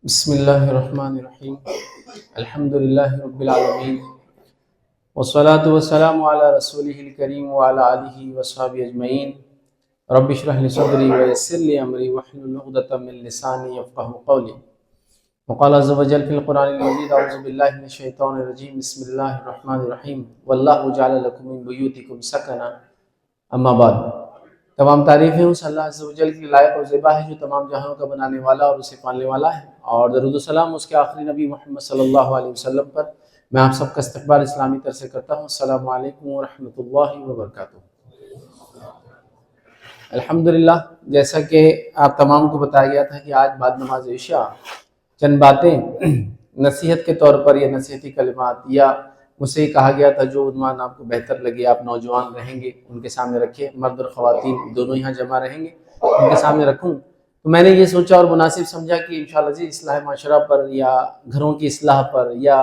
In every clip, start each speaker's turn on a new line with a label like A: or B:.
A: بسم اللہ الرحمن الرحیم الحمد للہ رب العالمین والصلاة والسلام علی رسولہ الکریم وعلی آلہ وصحبہ اجمعین رب اشرح لی صدری ویسر لی امری واحلل عقدۃ من لسانی یفقہوا قولی وقال عز وجل فی القرآن المجید اعوذ باللہ من الشیطان الرجیم بسم اللہ الرحمن الرحیم واللہ جعل لکم من بیوتکم سکنا اما بعد۔ تمام تعریفیں اس اللہ عز و جل کی لائق و زیبا ہے جو تمام جہانوں کا بنانے والا اور اسے پالنے والا ہے، اور درود و سلام اس کے آخری نبی محمد صلی اللہ علیہ وسلم پر۔ میں آپ سب کا استقبال اسلامی طرح سے کرتا ہوں۔ السلام علیکم ورحمۃ اللہ وبرکاتہ۔ الحمدللہ، جیسا کہ آپ تمام کو بتایا گیا تھا کہ آج بعد نماز عشاء چند باتیں نصیحت کے طور پر یا نصیحتی کلمات، یا مجھ سے کہا گیا تھا جو عنوان آپ کو بہتر لگے، آپ نوجوان رہیں گے ان کے سامنے رکھے، مرد اور خواتین دونوں یہاں جمع رہیں گے ان کے سامنے رکھوں، تو میں نے یہ سوچا اور مناسب سمجھا کہ انشاءاللہ جی اصلاح معاشرہ پر یا گھروں کی اصلاح پر یا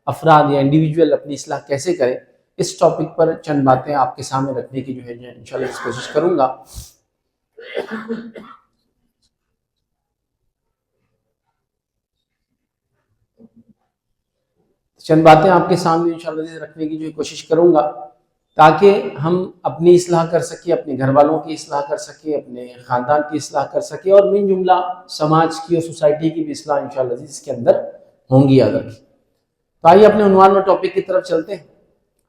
A: افراد یا انڈیویجول اپنی اصلاح کیسے کریں، اس ٹاپک پر چند باتیں آپ کے سامنے رکھنے کی جو ہے انشاءاللہ اس کوشش کروں گا۔ چند باتیں آپ کے سامنے انشاءاللہ رکھنے کی جو کوشش کروں گا تاکہ ہم اپنی اصلاح کر سکیں، اپنے گھر والوں کی اصلاح کر سکیں، اپنے خاندان کی اصلاح کر سکیں، اور من جملہ سماج کی اور سوسائٹی کی بھی اصلاح انشاءاللہ اس کے اندر ہوں گی یاد رکھیں۔ تو آئیے اپنے عنوان اور ٹاپک کی طرف چلتے ہیں،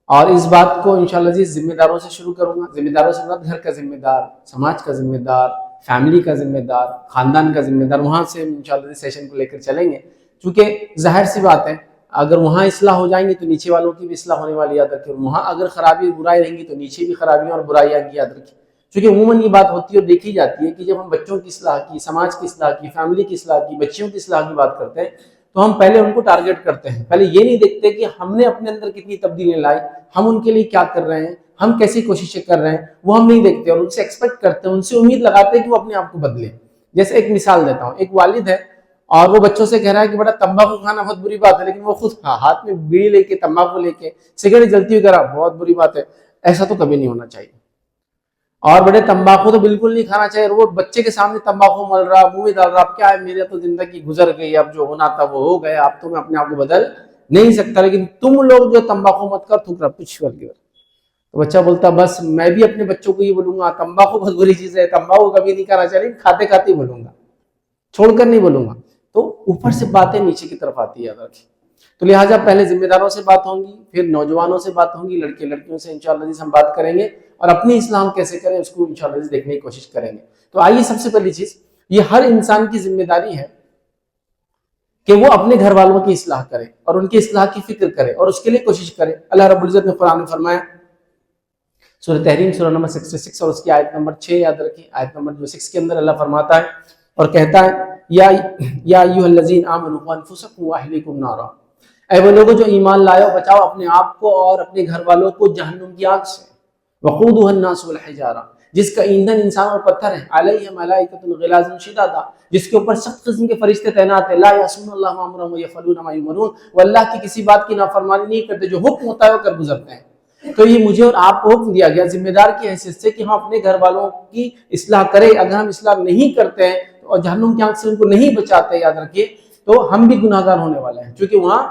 A: اور اس بات کو انشاءاللہ ذمہ داروں سے شروع کروں گا۔ ذمہ داروں سے مراد گھر کا ذمہ دار، سماج کا ذمہ دار، فیملی کا ذمہ دار، خاندان کا ذمہ دار، وہاں سے انشاءاللہ سیشن کو لے کر چلیں گے، چونکہ ظاہر سی بات ہے اگر وہاں اصلاح ہو جائیں گی تو نیچے والوں کی بھی اصلاح ہونے والی یاد رکھیں، اور وہاں اگر خرابی برائی رہیں گی تو نیچے بھی خرابیاں اور برائیاں کی یاد رکھیں۔ چونکہ عموماً یہ بات ہوتی ہے اور دیکھی جاتی ہے کہ جب ہم بچوں کی اصلاح کی، سماج کی اصلاح کی، فیملی کی اصلاح کی، بچیوں کی اصلاح کی بات کرتے ہیں تو ہم پہلے ان کو ٹارگٹ کرتے ہیں، پہلے یہ نہیں دیکھتے کہ ہم نے اپنے اندر کتنی تبدیلیاں لائی، ہم ان کے لیے کیا کر رہے ہیں، ہم کیسی کوششیں کر رہے ہیں، وہ ہم نہیں دیکھتے، اور ان سے ایکسپیکٹ کرتے ہیں، ان سے امید لگاتے ہیں کہ وہ اپنے آپ کو بدلیں۔ جیسے ایک مثال دیتا ہوں، ایک والد ہے اور وہ بچوں سے کہہ رہا ہے کہ بیٹا تمباکو کھانا بہت بری بات ہے، لیکن وہ خود ہاتھ میں بیڑی لے کے، تمباکو لے کے، سگریٹ جلتی ہوئی کہہ رہا بہت بری بات ہے۔ ایسا تو کبھی نہیں ہونا چاہیے، اور بیٹے تمباکو تو بالکل نہیں کھانا چاہیے، اور وہ بچے کے سامنے تمباکو مل رہا، منہ میں ڈال رہا، اب کیا ہے میرے تو زندگی گزر گئی، اب جو ہونا تھا وہ ہو گیا، اب تو میں اپنے آپ کو بدل نہیں سکتا، لیکن تم لوگ جو تمباکو مت کر، تھوک رہا پچھ کر کے۔ تو بچہ بولتا بس میں بھی اپنے بچوں کو یہ بولوں گا تمباکو بہت بری چیز ہے، تمباکو کبھی نہیں کھانا چاہیے، کھاتے کھاتے ہی بولوں گا، چھوڑ کر نہیں بولوں گا۔ تو اوپر سے باتیں نیچے کی طرف آتی ہے یاد رکھیں۔ تو لہٰذا پہلے ذمہ داروں سے بات ہوں گی، پھر نوجوانوں سے بات ہوں گی، لڑکے لڑکیوں سے انشاءاللہ ہم بات کریں گے، اور اپنی اصلاح ہم کیسے کریں اس کو انشاءاللہ دیکھنے کی کوشش کریں گے۔ تو آئیے سب سے پہلی چیز، یہ ہر انسان کی ذمہ داری ہے کہ وہ اپنے گھر والوں کی اصلاح کرے اور ان کی اصلاح کی فکر کرے اور اس کے لیے کوشش کرے۔ اللہ رب العزت نے قرآن میں فرمایا، سورہ تحریم سورہ نمبر 66 اور اس کی آیت نمبر 6 یاد رکھیں، آیت نمبر جو 6 کے اندر اللہ فرماتا ہے اور کہتا ہے یا ایھا الذین آمنوا قوا انفسکم واہلیکم نارا، اے وہ لوگوں جو ایمان لائے ہو، بچاؤ اپنے آپ کو اور اپنے گھر والوں کو جہنم کی آگ سے، وقودھا الناس والحجارہ، جس کا ایندھن انسان اور پتھر ہے، علیہ ملائکۃ غلاظ شداد، جس کے اوپر سخت قسم کے فرشتے تعینات ہیں، لا یعصون اللہ ما امرهم ویفعلون ما یؤمرون، وہ اللہ کی کسی بات کی نافرمانی نہیں کرتے، جو حکم ہوتا ہے وہ کر گزرتے ہیں۔ تو یہ مجھے اور آپ کو حکم دیا گیا ذمہ دار کی حیثیت سے کہ ہم اپنے گھر والوں کی اصلاح کریں۔ اگر ہم اصلاح نہیں کرتے ہیں اور جہنم کی آگ سے ان کو نہیں بچاتے، یاد رکھیے، تو ہم بھی گناہگار ہونے والے ہیں، کیونکہ وہاں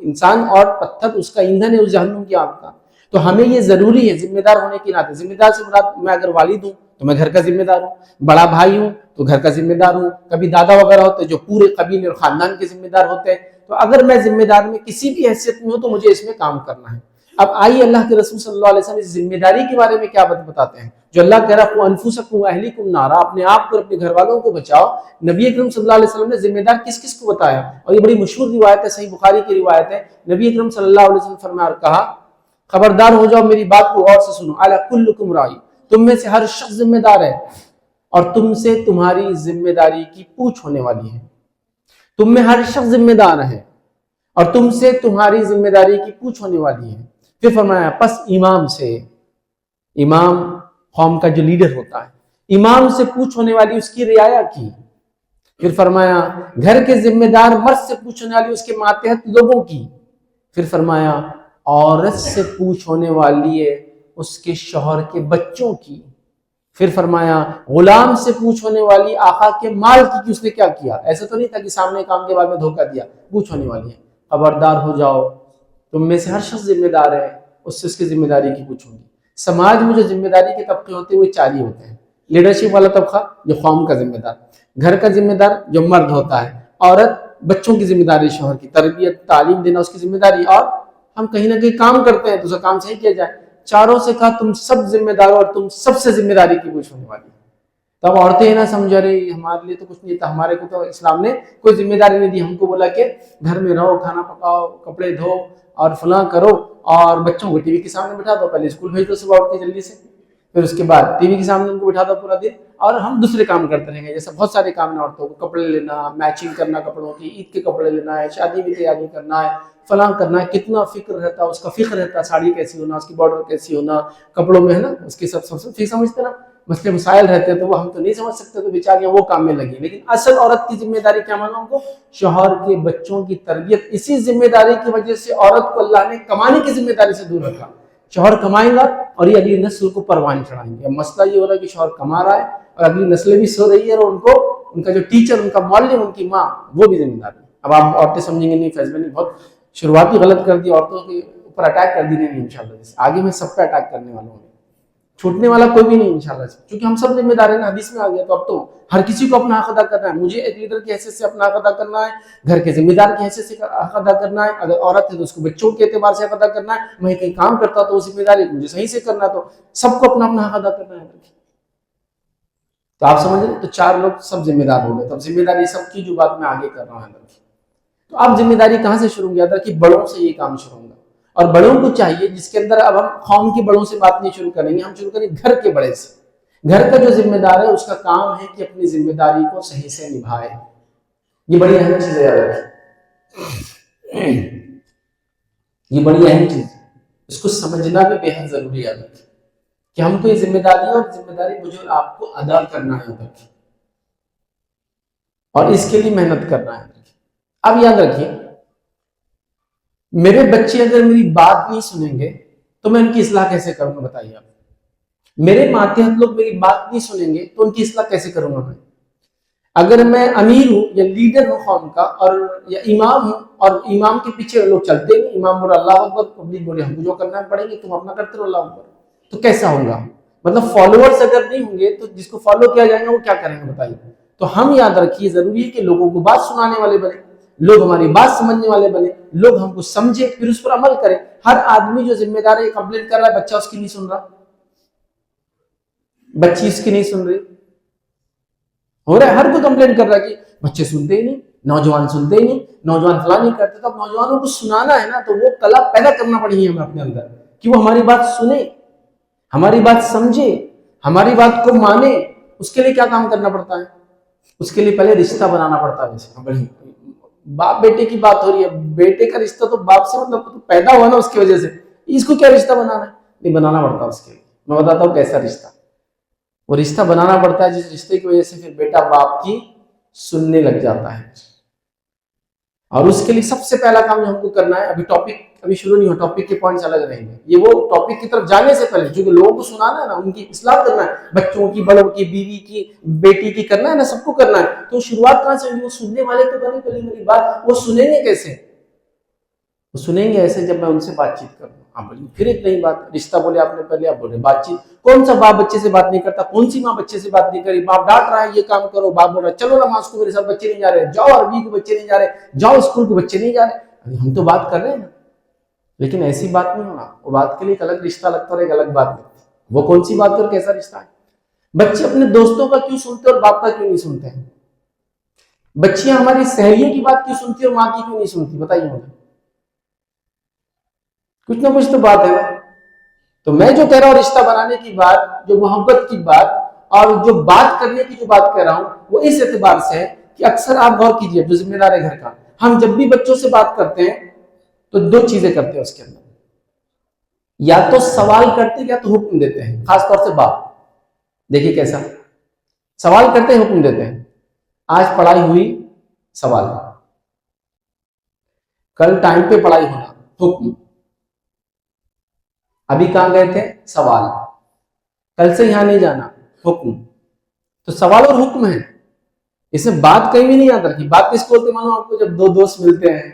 A: انسان اور پتھر اس کا ایندھن ہے اس جہنم کی آگ کا۔ تو ہمیں یہ ضروری ہے ذمہ دار ہونے کی ناطے، ذمہ دار سے مراد میں اگر والد ہوں تو میں گھر کا ذمہ دار ہوں، بڑا بھائی ہوں تو گھر کا ذمہ دار ہوں، کبھی دادا وغیرہ ہوتے جو پورے قبیلے اور خاندان کے ذمہ دار ہوتے ہیں۔ تو اگر میں ذمہ دار میں کسی بھی حیثیت میں ہوں تو مجھے اس میں کام کرنا ہے۔ اب آئیے اللہ کے رسول صلی اللہ علیہ وسلم اس ذمہ داری کے بارے میں کیا بتاتے ہیں، جو اللہ کہہ رہا ہے انفسکم واہلیکم نارا، اپنے آپ کو اور اپنے گھر والوں کو بچاؤ۔ نبی اکرم صلی اللہ علیہ وسلم نے ذمہ دار کس کس کو بتایا، اور یہ بڑی مشہور روایت ہے، صحیح بخاری کی روایت ہے۔ نبی اکرم صلی اللہ علیہ وسلم فرمایا اور کہا، خبردار ہو جاؤ میری بات کو غور سے سنو، الا کلکم راعی، تم میں سے ہر شخص ذمہ دار ہے، اور تم سے تمہاری ذمہ داری کی پوچھ ہونے والی ہے۔ تم میں ہر شخص ذمہ دار ہے اور تم سے تمہاری ذمہ داری کی پوچھ ہونے والی ہے۔ پھر فرمایا پس امام سے، امام قوم کا جو لیڈر ہوتا ہے، امام سے پوچھ ہونے والی اس کی رعایا کی۔ پھر فرمایا گھر کے ذمہ دار مرد سے پوچھ ہونے والی اس کے ماتحت لوگوں کی۔ پھر فرمایا عورت سے پوچھ ہونے والی ہے اس کے شوہر کے بچوں کی۔ پھر فرمایا غلام سے پوچھ ہونے والی آقا کے مال کی کہ اس نے کیا کیا. ایسا تو نہیں تھا کہ سامنے کام کے بعد میں دھوکہ دیا. پوچھ ہونے والی ہے. خبردار ہو جاؤ, تم میں سے ہر شخص ذمہ دار ہے, اس سے اس کی ذمہ داری کی پوچھوں گی. سماج میں جو ذمہ داری کے طبقے ہوتے ہیں وہ 4 ہی ہوتے ہیں. لیڈرشپ والا طبقہ جو قوم کا ذمہ دار, گھر کا ذمہ دار جو مرد ہوتا ہے, عورت بچوں کی ذمہ داری, شوہر کی تربیت تعلیم دینا اس کی ذمہ داری, اور ہم کہیں نہ کہیں کام کرتے ہیں تو اس کا کام صحیح کیا جائے. چاروں سے کہا تم سب ذمہ دار اور تم سب سے ذمہ داری کی پوچھ ہونے والی. تب عورتیں نہ سمجھا رہی ہمارے لیے تو کچھ نہیں تھا, ہمارے کو تو اسلام نے کوئی ذمہ داری نہیں دی, ہم کو بولا کہ گھر میں رہو, کھانا پکاؤ, کپڑے دھو اور فلاں کرو, اور بچوں کو ٹی وی کے سامنے بٹھا دو, پہلے اسکول بھیج دو صبح اٹھ کے جلدی سے, پھر اس کے بعد ٹی وی کے سامنے ان کو بٹھا دو پورا دن, اور ہم دوسرے کام کرتے رہیں گے. جیسے بہت سارے کام ہیں عورتوں کو, کپڑے لینا, میچنگ کرنا کپڑوں کی, عید کے کپڑے لینا ہے, شادی کی تیاری کرنا ہے, فلاں کرنا ہے, کتنا فکر رہتا ہے, اس کا فکر رہتا ہے, ساڑی کیسی ہونا, اس کی بارڈر کیسی ہونا, کپڑوں میں ہے نا, اس کے سب فکر سمجھتے نا, مسئلے مسائل رہتے ہیں تو وہ ہم تو نہیں سمجھ سکتے, تو بیچاریاں وہ کام میں لگی. لیکن اصل عورت کی ذمہ داری کیا مانا ان کو, شوہر کے بچوں کی تربیت. اسی ذمہ داری کی وجہ سے عورت کو اللہ نے کمانے کی ذمہ داری سے دور رکھا. شوہر کمائے گا اور یہ اگلی نسل کو پروان چڑھائیں گے. اب مسئلہ یہ ہو رہا ہے کہ شوہر کما رہا ہے اور اگلی نسلیں بھی سو رہی ہے, اور ان کو ان کا جو ٹیچر, ان کا معلم, ان کی ماں, وہ بھی ذمہ دار ہے. اب آپ عورتیں سمجھیں گے نہیں فیض میں نے بہت شروعاتی غلط کر دی, عورتوں کے اوپر اٹیک کر دی. نہیں انشاءاللہ, جیسے آگے میں سب پہ اٹیک کرنے والا ہوں, چھوٹنے والا کوئی بھی نہیں انشاءاللہ, کیونکہ ہم سب ذمہ دار ہیں نا, حدیث میں آ گیا. تو اب تو ہر کسی کو اپنا حق ادا کرنا ہے. مجھے ایک لیڈر کی حیثیت سے اپنا حق ادا کرنا ہے, گھر کے ذمہ دار کی حیثیت سے حق ادا کرنا ہے, اگر عورت ہے تو اس کو بچوں کے اعتبار سے حق ادا کرنا ہے, میں کہیں کام کرتا تو وہ ذمہ داری مجھے صحیح سے کرنا ہے, تو سب کو اپنا اپنا حق ادا کرنا ہے. تو آپ سمجھ رہے, تو 4 لوگ سب ذمہ دار ہو گئے. تو اب ذمہ داری سب کی جو بات میں آگے کر رہا ہوں, تو اب ذمہ داری کہاں سے شروع کیا تھا کہ بڑوں سے یہ کام شروع ہوگا. اور بڑوں کو چاہیے, جس کے اندر اب ہم قوم کے بڑوں سے بات نہیں شروع کریں گے, ہم شروع کریں گھر کے بڑے سے. گھر کا جو ذمہ دار ہے اس کا کام ہے کہ اپنی ذمہ داری کو صحیح سے نبھائے. یہ بڑی اہم چیز ہے, یاد رکھیں, یہ بڑی اہم چیز ہے, اس کو سمجھنا بھی بے حد ضروری ہے کہ ہم کو یہ ذمہ داری ہے, اور ذمہ داری مجھے اور آپ کو ادا کرنا ہے, اور اس کے لیے محنت کرنا ہے. اب یاد رکھیے, میرے بچے اگر میری بات نہیں سنیں گے تو میں ان کی اصلاح کیسے کروں گا, بتائیے آپ. میرے ماتحت لوگ میری بات نہیں سنیں گے تو ان کی اصلاح کیسے کروں گا میں. اگر میں امیر ہوں یا لیڈر ہوں قوم کا, اور یا امام ہوں, اور امام کے پیچھے لوگ چلتے ہیں, امام بولے اللہ اکبر, پبلک بولے ہم کو جو کرنا پڑے گا تم اپنا کرتے رہو اللہ اکبر, تو کیسا ہوگا. مطلب فالوورز اگر نہیں ہوں گے تو جس کو فالو کیا جائے گا وہ کیا کریں گے, بتائیے. تو ہم یاد رکھیے, ضروری ہے کہ لوگوں کو بات سنانے والے بنے, لوگ ہماری بات سمجھنے والے بنے, لوگ ہم کو سمجھے, پھر اس پر عمل کریں. ہر آدمی جو ذمہ دار ہے کمپلین کر رہا ہے, بچہ اس کی نہیں سن رہا, بچی اس کی نہیں سن رہی, ہو رہا ہے ہر کوئی کمپلین کر رہا ہے کہ بچے سنتے ہی نہیں, نوجوان سنتے ہی نہیں, نوجوان فلاں نہیں کرتے. تو اب نوجوانوں کو سنانا ہے نا, تو وہ کلا پیدا کرنا پڑے گی ہمیں اپنے اندر, کہ وہ ہماری بات سنے, ہماری بات سمجھے, ہماری بات کو مانے. اس کے لیے کیا کام کرنا پڑتا ہے, اس کے لیے پہلے رشتہ بنانا پڑتا ہے. جیسے باپ بیٹے کی بات ہو رہی ہے, بیٹے کا رشتہ تو باپ سے مطلب پیدا ہوا نا اس کی وجہ سے, اس کو کیا رشتہ بنانا ہے, نہیں بنانا پڑتا اس کے لیے. میں بتاتا ہوں کیسا رشتہ, وہ رشتہ بنانا پڑتا ہے جس رشتے کی وجہ سے پھر بیٹا باپ کی سننے لگ جاتا ہے. اور اس کے لیے سب سے پہلا کام جو ہم کو کرنا ہے, ابھی ٹاپک ابھی شروع نہیں ہو, ٹاپک کے پوائنٹس الگ رہیں گے, یہ وہ ٹاپک کی طرف جانے سے پہلے جو لوگوں کو سنانا ہے نا, ان کی اصلاح کرنا ہے, بچوں کی, بڑوں کی, بیوی کی, بیٹی کی کرنا ہے نا, سب کو کرنا ہے. تو شروعات کہاں سے ہوگی, وہ سننے والے تو بنے پہلے میری بات, وہ سنیں گے کیسے, وہ سنیں گے ایسے جب میں ان سے بات چیت کروں. پھر ایک نئی بات, رشتہ بولے آپ نے پہلے, آپ بولے بات چیت. کون سا باپ بچے سے بات نہیں کرتا, کون سی ماں بچے سے بات نہیں کری, باپ ڈانٹ رہا ہے یہ کام کرو, باپ بول رہا ہے چلو نماز کو میرے ساتھ بچے نہیں جا رہے, جاؤ عربی کو بچے نہیں جا رہے, جاؤ اسکول کو بچے نہیں جا رہے. ہم تو بات کر رہے ہیں نا, لیکن ایسی بات نہیں ہونا, وہ بات کے لیے ایک الگ رشتہ لگتا ہے اور ایک الگ بات لگتی ہے. وہ کون سی بات اور کیسا رشتہ ہے. بچے اپنے دوستوں کا کیوں سنتے اور باپ کا کیوں نہیں سنتے ہیں, بچیاں ہماری سہیلیوں کی بات کیوں سنتی اور ماں کی کیوں نہیں سنتی, بتائیے مجھے. کچھ نہ کچھ تو بات ہے نا. تو میں جو کہہ رہا ہوں رشتہ بنانے کی بات, جو محبت کی بات, اور جو بات کرنے کی جو بات کہہ رہا ہوں, وہ اس اعتبار سے ہے کہ اکثر آپ غور کیجئے, جو ذمہ دار ہے گھر کا, ہم جب بھی بچوں سے بات کرتے ہیں تو 2 چیزیں کرتے ہیں اس کے اندر, یا تو سوال کرتے ہیں یا تو حکم دیتے ہیں. خاص طور سے باپ, دیکھیے کیسا سوال کرتے ہیں, حکم دیتے ہیں. آج پڑھائی ہوئی, سوال. کل ٹائم پہ پڑھائی ہونا, حکم. ابھی کہاں گئے تھے, سوال. کل سے یہاں نہیں جانا, حکم. تو سوال اور حکم ہے، اس میں بات کہیں بھی نہیں یاد رکھی. بات کس کو بولتے ہیں؟ آپ کو جب دو دوست ملتے ہیں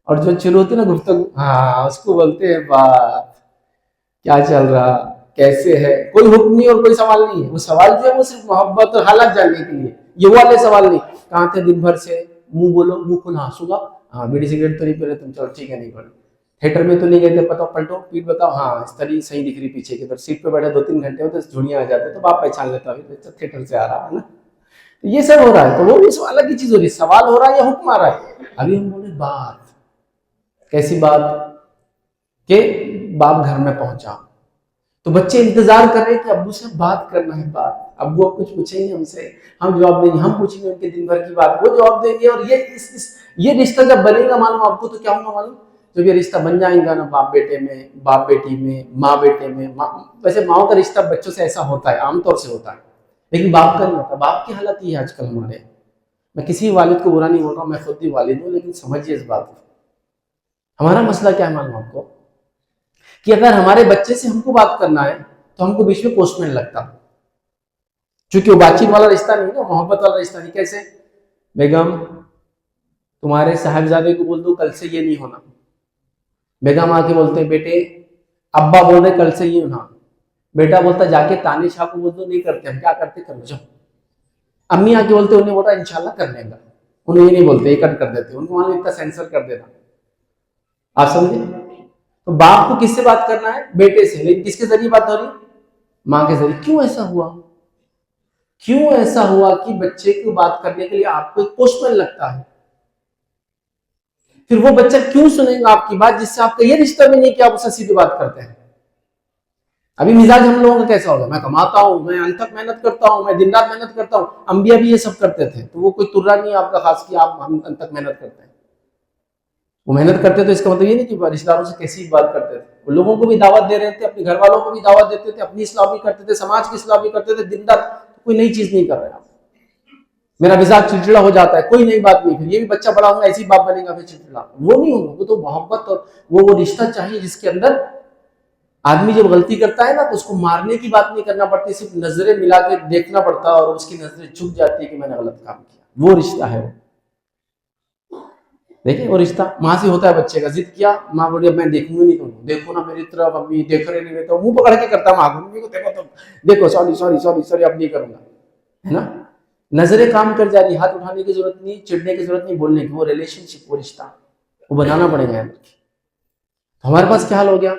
A: اور جو شروع ہوتی ہے نا گفتگو، ہاں اس کو بولتے ہیں بات. کیا چل رہا، کیسے ہے، کوئی حکم نہیں اور کوئی سوال نہیں ہے. وہ سوال جو ہے وہ صرف محبت اور حالات جاننے کے لیے، یہ وہ والے سوال نہیں. کہاں تھے دن بھر سے، منہ بولو، منہ کھول، ہاں صبح، ہاں بیڑی سگریٹ تو نہیں پی رہے تم، چلو ٹھیک ہے نہیں پڑے. تھیٹر میں تو نہیں گئے تھے، پتہ پلٹو پیٹ بتاؤ، ہاں اس طرح صحیح دکھ رہی پیچھے کی طرف، سیٹ پہ بیٹھے 2-3 گھنٹے ہوتے جھڑیاں آ جاتے تو باپ پہچان لیتا تھیٹر سے آ رہا ہے نا. یہ سب ہو رہا ہے. تو وہ اس الگ ہی چیز ہو رہی ہے، سوال ہو رہا ہے یا حکم آ رہا ہے. ابھی ہم بولے بات، کیسی بات کہ باپ گھر میں پہنچا تو بچے انتظار کر رہے ہیں کہ ابو سے بات کرنا ہے. بات ابو اب کچھ پوچھیں گے ہم سے، ہم جواب دیں گے. ہم پوچھیں گے ان کے دن بھر کی بات، وہ جواب دیں گے. اور یہ رشتہ جب بنے گا معلوم آپ کو تو کیا ہوگا معلوم، جب یہ رشتہ بن جائیں گا نا باپ بیٹے میں، باپ بیٹی میں، ماں بیٹے میں. ویسے ماؤں کا رشتہ بچوں سے ایسا ہوتا ہے، عام طور سے ہوتا ہے، لیکن باپ کا نہیں ہوتا. باپ کی حالت یہ ہے آج کل ہمارے. میں کسی والد کو برا نہیں بول رہا ہوں، میں خود بھی والد ہوں، لیکن سمجھیے اس بات کو. ہمارا مسئلہ کیا ہے معلوم آپ کو، کہ اگر ہمارے بچے سے ہم کو بات کرنا ہے تو ہم کو بیچ میں پوسٹ مین لگتا، چونکہ وہ بات چیت والا رشتہ نہیں نا، محبت والا رشتہ نہیں. کیسے؟ بیگم تمہارے صاحبزادے کو بول دو کل سے یہ نہیں ہونا. بیگم آ کے بولتے ہیں بیٹے، ابا بول رہے کل سے یہ ہونا. بیٹا بولتا جا کے تانش شاہ کو بول دو نہیں کرتے، ہم کیا کرتے کر لو جاؤ. امی آ کے بولتے انہیں بولا انشاءاللہ کر لیں گا، انہیں یہ نہیں بولتے، یہ کٹ کر دیتے، ان کو وہاں اتنا سینسر کر دینا. آپ سمجھے؟ تو باپ کو کس سے بات کرنا ہے؟ بیٹے سے. لیکن کس کے ذریعے بات ہو رہی؟ ماں کے ذریعے. کیوں ایسا ہوا؟ کیوں ایسا ہوا کہ بچے کو بات کرنے کے لیے آپ کو ایک پوسٹ مین لگتا ہے؟ پھر وہ بچہ کیوں سنے گا آپ کی بات جس سے آپ کا یہ رشتہ بھی نہیں کہ آپ اس سے سیدھی بات کرتے ہیں؟ ابھی مزاج ہم لوگوں کا کیسا ہوگا، میں کماتا ہوں، میں انتھک محنت کرتا ہوں، میں دن رات محنت کرتا ہوں. انبیاء بھی یہ سب کرتے تھے، تو وہ کوئی ترا نہیں آپ کا خاص کہ آپ ہم انتھک محنت کرتے ہیں. وہ محنت کرتے تو اس کا مطلب یہ نہیں کہ رشتہ داروں سے کیسی بات کرتے تھے. وہ لوگوں کو بھی دعوت دے رہے تھے، اپنے گھر والوں کو بھی دعوت دیتے تھے، اپنی اصلاح بھی کرتے تھے، سماج کی اصلاح بھی کرتے تھے. دن رات کوئی نئی چیز نہیں کر رہے آپ. میرا مزاج چڑچڑا ہو جاتا ہے، کوئی نئی بات نہیں. پھر یہ بھی بچہ بڑا ہوگا ایسی باپ بنے گا پھر چڑچڑا، وہ نہیں ہوگا. وہ تو محبت اور وہ رشتہ چاہیے جس کے اندر آدمی جب غلطی کرتا ہے نا تو اس کو مارنے کی بات نہیں کرنا پڑتی، صرف نظریں ملا کے دیکھنا پڑتا ہے اور اس کی نظریں جھک جاتی ہے کہ میں نے غلط کام کیا. وہ رشتہ ہے. وہ دیکھیں، وہ رشتہ ماں سے ہوتا ہے. بچے کا ضد کیا، ماں بولی اب میں دیکھوں گا نہیں، تم دیکھو نا میری طرف، امی دیکھ رہے نہیں رہے تو منہ پکڑ کے کرتا ماں کو، دیکھو تم دیکھو، سوری سوری سوری سوری اب نہیں کروں گا، ہے نا. نظریں کام کر جا رہی، ہاتھ اٹھانے کی ضرورت نہیں، چڑھنے کی ضرورت نہیں، بولنے کی. وہ ریلیشن شپ، وہ رشتہ وہ بنانا پڑے گا. ہمارے پاس کیا حال ہو گیا،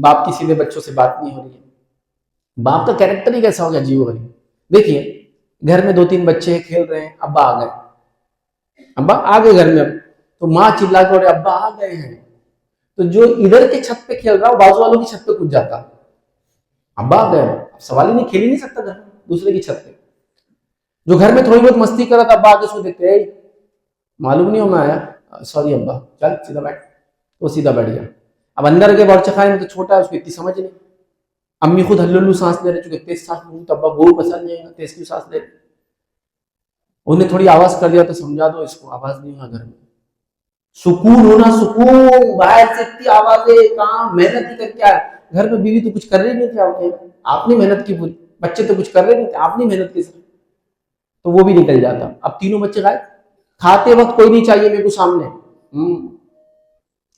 A: باپ کی سیدھے بچوں سے بات نہیں ہو رہی ہے. باپ کا کیریکٹر ہی کیسا ہو گیا، جیو غریب. دیکھیے گھر میں 2-3 بچے کھیل رہے ہیں، ابا آ گئے، ابا آ گئے گھر میں. تو ماں چلا کے ابا آ گئے ہیں، تو جو ادھر کے چھت پہ کھیل رہا وہ بازو والوں کی چھت پہ کود جاتا. ابا آ گئے، سوال ہی نہیں، کھیل ہی نہیں سکتا گھر میں دوسرے کی چھت پہ. جو گھر میں تھوڑی بہت مستی کر رہا تھا، ابا آ کے اس کو دیکھتے معلوم نہیں ہو میں آیا، سوری ابا چل سیدھا بیٹھ. وہ سیدھا بیٹھ گیا. اب اندر کے بورچہ خانے میں تو چھوٹا ہے، اس کو اتنی سمجھ نہیں. امی خود ہلو سانس لے رہے، چونکہ تیز سانس لوں تو ابا بہت پسند نہیں ہے، تیز کی سانس لے. انہیں تھوڑی آواز کر دیا تو سمجھا دو اس کو، آواز نہیں ہونا گھر میں. سکون ہونا، سکون. باہر سے اتنی آوازیں، کام محنت ہی کر کے آیا گھر میں. بیوی تو کچھ کر رہی نہیں تھی، آپ نے محنت کی پوری. بچے تو کچھ کر رہے نہیں تھے، آپ نے محنت کی. تو وہ بھی نکل جاتا. اب تینوں بچے غائب. کھاتے وقت کوئی نہیں چاہیے میرے کو سامنے.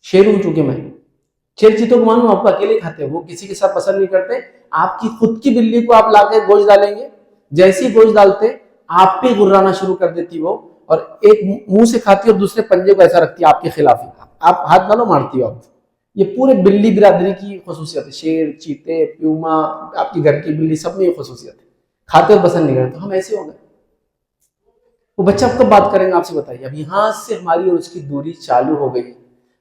A: شیر ہوں چونکہ میں. شیر چیتوں کو مانوں آپ کو اکیلے کھاتے ہیں، وہ کسی کے ساتھ پسند نہیں کرتے. آپ کی خود کی بلی کو آپ لا کے گوشت ڈالیں گے، جیسی گوشت ڈالتے آپ پہ گرانا شروع کر دیتی وہ، اور ایک منہ سے کھاتی اور دوسرے پنجے کو ایسا رکھتی ہے آپ کے خلاف ہی. آپ ہاتھ ڈالو مارتی ہو آپ. یہ پورے بلی برادری کی خصوصیت ہے. شیر، چیتے، پیوما، آپ کی گھر کی بلی، سب میں یہ خصوصیت ہے. کھاتے اور پسند نہیں کرتے. تو ہم ایسے ہو گئے. وہ بچہ اب کب بات کریں گے آپ سے بتائیے. اب یہاں سے ہماری اور اس کی دوری چالو ہو گئی.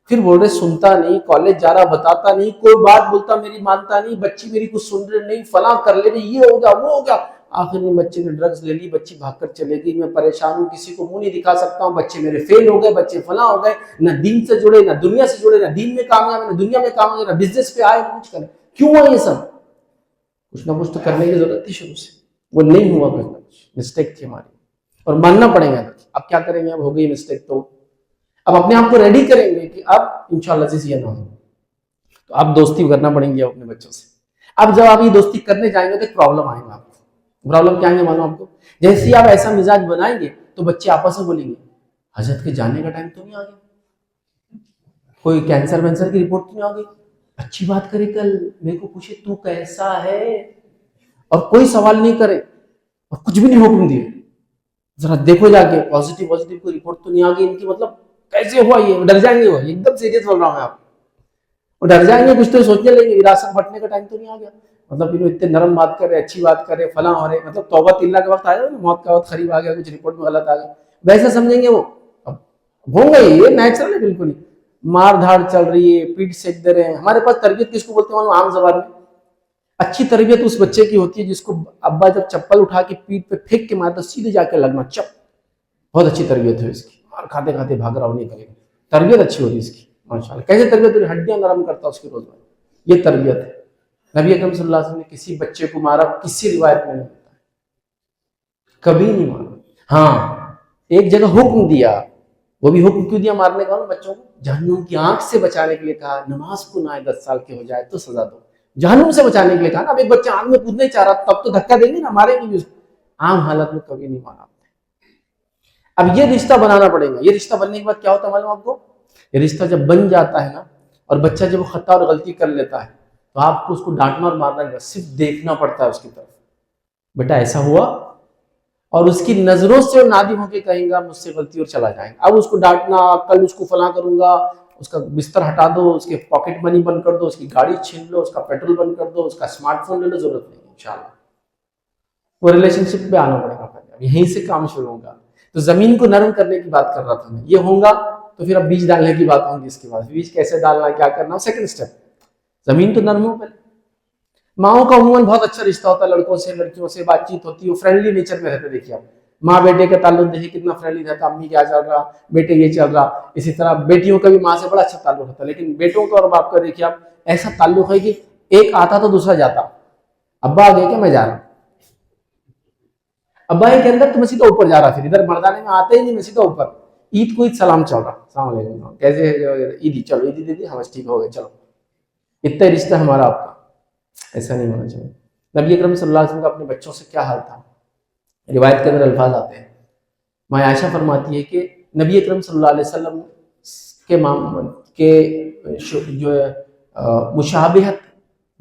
A: پھر بول رہے سنتا نہیں، کالج جا رہا بتاتا نہیں، کوئی بات بولتا میری مانتا نہیں، بچی میری کچھ سن رہے نہیں، فلاں کر لے رہی، یہ ہو گیا وہ ہو گیا. آخر میں بچے نے ڈرگز لے لی، بچی بھاگ کر چلے گئی. میں پریشان ہوں، کسی کو منہ نہیں دکھا سکتا ہوں، بچے میرے فیل ہو گئے، بچے فلاں ہو گئے. نہ دین سے جڑے، نہ دنیا سے جڑے، نہ دین میں کامیاب، نہ دنیا میں کامیاب، نہ بزنس پہ آئے، کچھ کرے. کیوں ہوا یہ سب؟ کچھ نہ کچھ تو کرنے کی ضرورت تھی شروع سے. وہ نہیں ہوا، کچھ نہ کچھ مسٹیک تھی ہماری، اور ماننا پڑے گا. اب کیا کریں گے، اب ہو گئی مسٹیک تو اب اپنے آپ کو ریڈی کریں گے کہ اب انشاءاللہ سے یہ نہ ہو. تو اب دوستی کرنا پڑیں گے اپنے بچوں سے. اب جب آپ یہ دوستی کرنے جائیں گے تو ایک پرابلم آئے گا آپ کو. پرابلم کیا ہے معلوم آپ کو؟ جیسے ہی آپ ایسا مزاج بنائیں گے تو بچے آپس میں بولیں گے حضرت کے جانے کا ٹائم تو نہیں آ گیا, کوئی کینسر وینسر کی رپورٹ تو نہیں آ گئی, اچھی بات کرے کل میرے کو پوچھے تو کیسا ہے, اور کوئی سوال نہیں کرے اور کچھ بھی نہیں حکم دیے, ذرا دیکھو جا کے پازیٹیو کوئی رپورٹ تو نہیں آ گئی ان کی, مطلب کیسے ہوا یہ, ڈر جائیں گے وہ, ایک دم سیریس بول رہا ہوں میں آپ, وہ ڈر جائیں گے, کچھ تو سوچنے لیں گے وراثت بٹنے کا ٹائم تو نہیں آ گیا, مطلب انہوں اتنے نرم بات کر رہے, اچھی بات کر رہے, فلاں ہو رہے, مطلب توبہ اللہ کا وقت آیا نا, موت کا وقت قریب آ گیا, کچھ رپورٹ میں غلط آ گیا, ویسا سمجھیں گے وہ. اب ہوں گے یہ نیچرل ہے بالکل ہی, مار دھاڑ چل رہی ہے, پیٹ سیک دے رہے ہیں. ہمارے پاس تربیت کس کو بولتے ہیں عام زبان میں؟ اچھی تربیت اس بچے کی ہوتی ہے جس کو ابا جب چپل اٹھا کے پیٹ پہ پھینک کے مارتا سیدھے جا کے لگنا چپ, بہت اچھی تربیت ہے اس کی, مار کھاتے کھاتے بھاگ رہا ہو نہیں کرے گا, تربیت اچھی ہوتی ہے اس کی ماشاءاللہ. کیسے تربیت ہوتی ہے؟ ہڈیاں نرم کرتا اس کی روز میں, یہ تربیت ہے. نبی اکرم صلی اللہ علیہ وسلم نے کسی بچے کو مارا کسی روایت میں نہیں ہوتا, کبھی نہیں مارا. ہاں ایک جگہ حکم دیا, وہ بھی حکم کیوں دیا مارنے کا بچوں کو؟ جہنم کی آنکھ سے بچانے کے لیے کہا, نماز کو نہ 10 سال کے ہو جائے تو سزا دو, جہنم سے بچانے کے لیے کہا نا. اب ایک بچہ آنکھ میں کودنا ہی چاہ رہا تب تو دھکا دیں گے نا, مارے گے بھی اس کو. عام حالت میں کبھی نہیں مارا. اب یہ رشتہ بنانا پڑے گا. یہ رشتہ بننے کے بعد کیا ہوتا ہے معلوم آپ کو؟ یہ رشتہ جب بن جاتا ہے نا, اور بچہ جب خطا اور غلطی کر لیتا ہے تو آپ کو اس کو ڈانٹنا اور مارنا نہیں, صرف دیکھنا پڑتا ہے اس کی طرف, بیٹا ایسا ہوا, اور اس کی نظروں سے نادم ہو کے کہیں گا مجھ سے غلطی, اور چلا جائیں گا. اب اس کو ڈانٹنا, کل اس کو فلاں کروں گا, اس کا بستر ہٹا دو, اس کے پاکٹ منی بند کر دو, اس کی گاڑی چھین لو, اس کا پیٹرول بند کر دو, اس کا اسمارٹ فون لے لو, ضرورت نہیں انشاءاللہ. وہ ریلیشن شپ پہ آنا پڑے گا, یہیں سے کام شروع ہوگا. تو زمین کو نرم کرنے کی بات کر رہا تھا میں, یہ ہوگا تو پھر اب بیج ڈالنے کی بات ہوگی. اس کے بعد بیج کیسے ڈالنا, کیا کرنا, سیکنڈ اسٹیپ. زمین تو نرم ہو پہلے. ماؤں کا عموماً بہت اچھا رشتہ ہوتا ہے لڑکوں سے, لڑکیوں سے بات چیت ہوتی ہے, وہ فرینڈلی نیچر میں رہتے. دیکھیے آپ ماں بیٹے کا تعلق دیکھیے کتنا فرینڈلی رہتا, امی کیا چل رہا, بیٹے یہ چل رہا. اسی طرح بیٹیوں کا بھی ماں سے بڑا اچھا تعلق ہوتا ہے, لیکن بیٹوں کا اور باپ کا دیکھیے آپ ایسا تعلق ہے کہ ایک آتا تو دوسرا جاتا. ابا آ گئے کہ میں جا رہا ہوں, ابا کے اندر تو میں سیدھا اوپر جا رہا, پھر ادھر مردانے میں آتے ہی نہیں, میں سیدھا اوپر. عید کو عید سلام چل رہا, السلام علیکم, کیسے عیدی, چلو عیدی دے دی, ہم ٹھیک ہو گئے, چلو. اتنا رشتہ ہمارا آپ کا, ایسا نہیں ہونا چاہیے. نبی اکرم صلی اللہ علیہ وسلم کا اپنے بچوں سے کیا حال تھا؟ روایت کے اندر الفاظ آتے ہیں. ماں عائشہ فرماتی ہے کہ نبی اکرم صلی اللہ علیہ وسلم کے جو مشابہت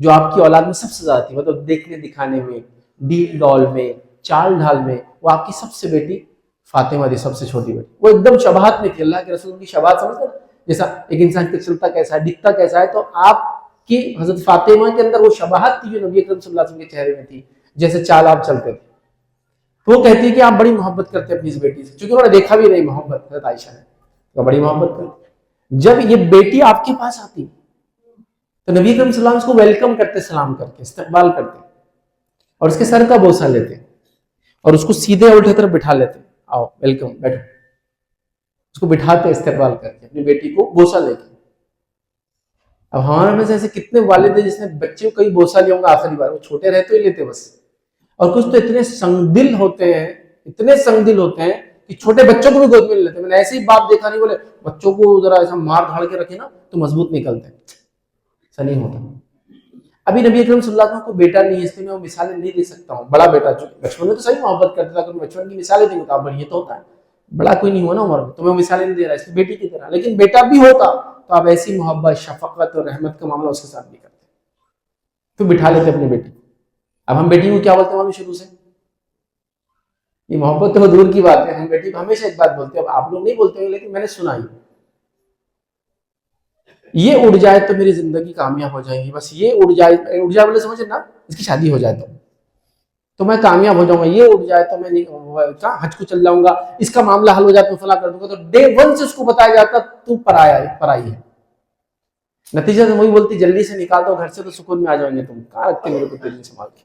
A: جو آپ کی اولاد میں سب سے زیادہ تھی, مطلب دیکھنے دکھانے میں, ڈیل ڈال میں, چال ڈھال میں, وہ آپ کی سب سے بیٹی فاطمہ تھی, سب سے چھوٹی بیٹی. وہ ایک دم شباہت میں تھی, اللہ کے رسول کی شباہت سمجھتے ہیں, جیسا ایک انسان کا چلتا کیسا ہے, دکھتا کیسا ہے, تو آپ کی حضرت فاطمہ کے اندر وہ شباہت تھی جو نبی اکرم صلی اللہ علیہ وسلم کے چہرے میں تھی, جیسے چال آپ چلتے تھے. تو وہ کہتی ہے کہ آپ بڑی محبت کرتے اپنی اس بیٹی سے, چونکہ انہوں نے دیکھا بھی نہیں محبت, حضرت عائشہ نے تو بڑی محبت کرتی. جب یہ بیٹی آپ کے پاس آتی تو نبی اکرم صلی اللہ علیہ وسلم اس کو ویلکم کرتے, سلام کر کے استقبال کرتے, اور اس کے سر کا بوسہ لیتے, اور اس کو سیدھے الٹے طرف بٹھا لیتے, آؤ ویلکم بیٹھو, اس کو بٹھاتے استقبال کر کے, اپنی بیٹی کو بوسہ لے کے. اب ہمارے میں سے ایسے کتنے والد ہیں جس نے بچے کو کئی بوسہ لیا ہوگا آخری بار, وہ چھوٹے رہتے ہی لیتے بس. اور کچھ تو اتنے سنگ دل ہوتے ہیں, اتنے سنگ دل ہوتے ہیں کہ چھوٹے بچوں کو بھی گود میں لے لیتے. میں نے ایسے ہی باپ دیکھا نہیں, بولے بچوں کو ذرا ایسا مار دھاڑ کے رکھے نا تو مضبوط نکلتے ہیں, ایسا نہیں ہوتا. ابھی نبی اکرم صلی اللہ علیہ وسلم کو بیٹا نہیں ہے, اس لیے میں وہ مثالیں نہیں دے سکتا ہوں. بڑا بیٹا جو بچپن میں تو صحیح محبت کرتا تھا, اگر بچپن کی مثالیں دیں گے بڑی تو ہوتا ہے, بڑا کوئی نہیں ہوا نا عمر میں, تو میں مثالیں نہیں دے رہا اس کی بیٹی کی طرح. لیکن بیٹا بھی ہوتا تو آپ ایسی محبت, شفقت اور رحمت کا معاملہ اس کے ساتھ بھی کرتے, تو بٹھا لیتے اپنی بیٹی. اب ہم بیٹی کو کیا بولتے ہیں معلوم شروع سے؟ یہ محبت تو دور کی بات ہے, ہم بیٹی کو ہمیشہ ایک بات بولتے ہیں, اب آپ لوگ نہیں بولتے ہیں لیکن میں نے سنا ہی, یہ اڑ جائے تو میری زندگی کامیاب ہو جائے گی, بس یہ اڑ جائے, اڑ جائے بولے سمجھے نا, اس کی شادی ہو جائے تو میں کامیاب ہو جاؤں گا, یہ اڑ جائے تو میں حج کو چل جاؤں گا, اس کا معاملہ حل ہو جائے تو فلاں کر دوں گا. تو ڈے ون سے اس کو بتایا جاتا تو پرائی ہے. نتیجہ سے وہی بولتی جلدی سے نکال دو گھر سے تو سکون میں آ جائیں گے, تم کہاں رکھتے میرے کو تیل سنبھال کے.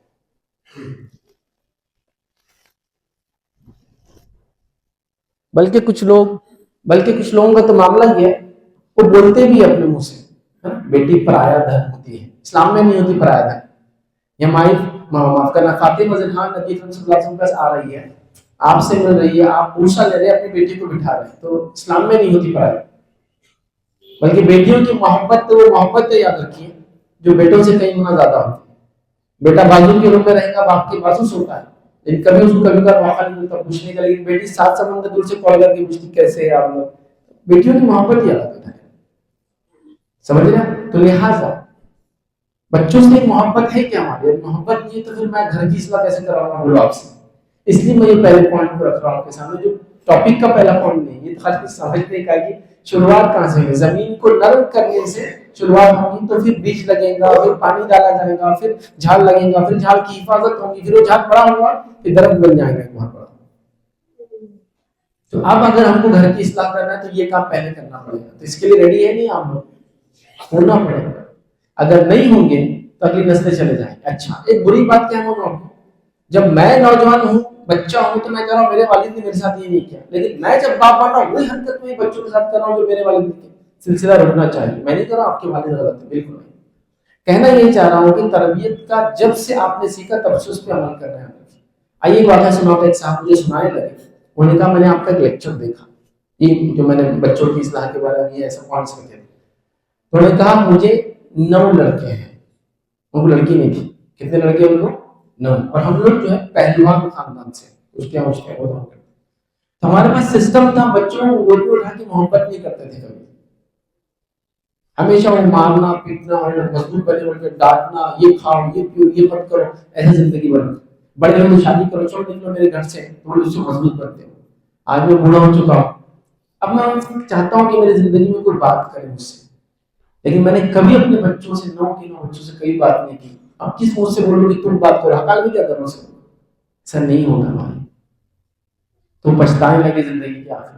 A: بلکہ کچھ لوگوں کا تو معاملہ یہ ہے, وہ بولتے بھی اپنے منہ سے بیٹی پرایا دھن ہوتی ہے, اسلام میں نہیں ہوتی پرایا دھن. یہ معاف کرنا, فاطمہ زہرا نبی اکرم صلی اللہ علیہ وسلم کے پاس آ رہی ہے, آپ سے مل رہی ہے, آپ بوسہ لے رہے ہیں, اپنی بیٹی کو بٹھا رہے ہیں, تو اسلام میں نہیں ہوتی پرایا. بلکہ بیٹیوں کی محبت تو وہ محبت یاد رکھیے جو بیٹوں سے کئی گنا زیادہ ہوتی ہے. بیٹا بازو کے روم میں رہے گا, باپ کے بازو سوتا ہے, لیکن کبھی اس کو کبھی کا موقع نہیں ملتا پوچھنے کا. لیکن بیٹی 7 سمندر دور سے کال کر کے پوچھتی کیسے ہے آپ لوگ. بیٹیوں کی محبت ہی الگ ہوتا ہے, سمجھ رہے ہیں. تو لہٰذا بچوں سے ایک محبت ہے کیا ہماری, محبت نہیں ہے تو پھر میں گھر کی اصلاح کیسے کراؤں گا بولو آپ سے. اس لیے میں یہ پہلے پوائنٹ کو رکھ رہا ہوں آپ کے سامنے, جو ٹاپک کا پہلا پوائنٹ نہیں, یہ خاص سمجھنے کا کہ شروعات کہاں سے ہے. زمین کو نرم کرنے سے شروعات ہوگی, تو پھر بیج لگے گا, پھر پانی ڈالا جائے گا, پھر جھاڑ لگے گا, پھر جھاڑ کی حفاظت ہوگی, پھر وہ جھاڑ بڑا ہوگا, پھر درخت بن جائے گا وہاں پر. تو اب اگر ہم کو گھر کی اصلاح کرنا ہے تو یہ کام پہلے کرنا پڑے گا. تو اس کے لیے ریڈی ہے نہیں آپ لوگ, ہونا پڑے گا. اگر نہیں ہوں گے تو اگلی نسلیں چلے جائیں گے. اچھا ایک بری بات کیا ہے, جب میں نوجوان ہوں بچہ ہوں تو میں کہہ رہا ہوں میرے والد نے میرے ساتھ یہ نہیں کیا, لیکن میں جب باپ بن رہا ہوں وہی حرکت میں بچوں کے ساتھ کر رہا ہوں جو میرے والد نے کی. سلسلہ رکنا چاہیے. میں نہیں کہہ رہا آپ کے والد غلط ہے, بالکل نہیں. کہنا یہ چاہ رہا ہوں کہ تربیت کا جب سے آپ نے سیکھا تب سے اس پہ عمل کرنا ہے. آئیے ایک واقعہ سناؤ. ایک صاحب مجھے سنانے لگے, انہوں نے کہا میں نے آپ کا ایک لیکچر دیکھا, یہ جو میں نے بچوں کی اصلاح کے بارے میں ایسا کون سے تھے. انہوں نے کہا مجھے 9 لڑکے ہیں. ان کو لڑکی نہیں تھی. کتنے لڑکے ان کو 9. اور ہم لوگ جو ہے پہلوان خاندان سے اس کے تو ہمارے پاس سسٹم تھا, بچوں کو گود میں اٹھا کے محبت نہیں کرتے تھے کبھی. ہمیشہ وہ مارنا پیٹنا اور مضبوط بنے بن کے ڈانٹنا, یہ کھاؤ یہ پیو یہ مت کرو, ایسے زندگی بن. بڑے لوگ شادی کرو, چھوڑ نکلو میرے گھر سے, تو اس سے مضبوط بنتے ہو. آج میں بوڑھا ہو چکا ہوں, اب میں چاہتا ہوں کہ میری زندگی میں کوئی بات کرے مجھ سے, لیکن میں نے کبھی اپنے بچوں سے 9 بچوں سے کبھی بات نہیں کی. اب کس منہ سے بولوں کہ تم بات کرو, حقال بھی کیا کروں سے, ایسا نہیں ہوگا بھائی. تو پچھتانے لگے زندگی کے آخر.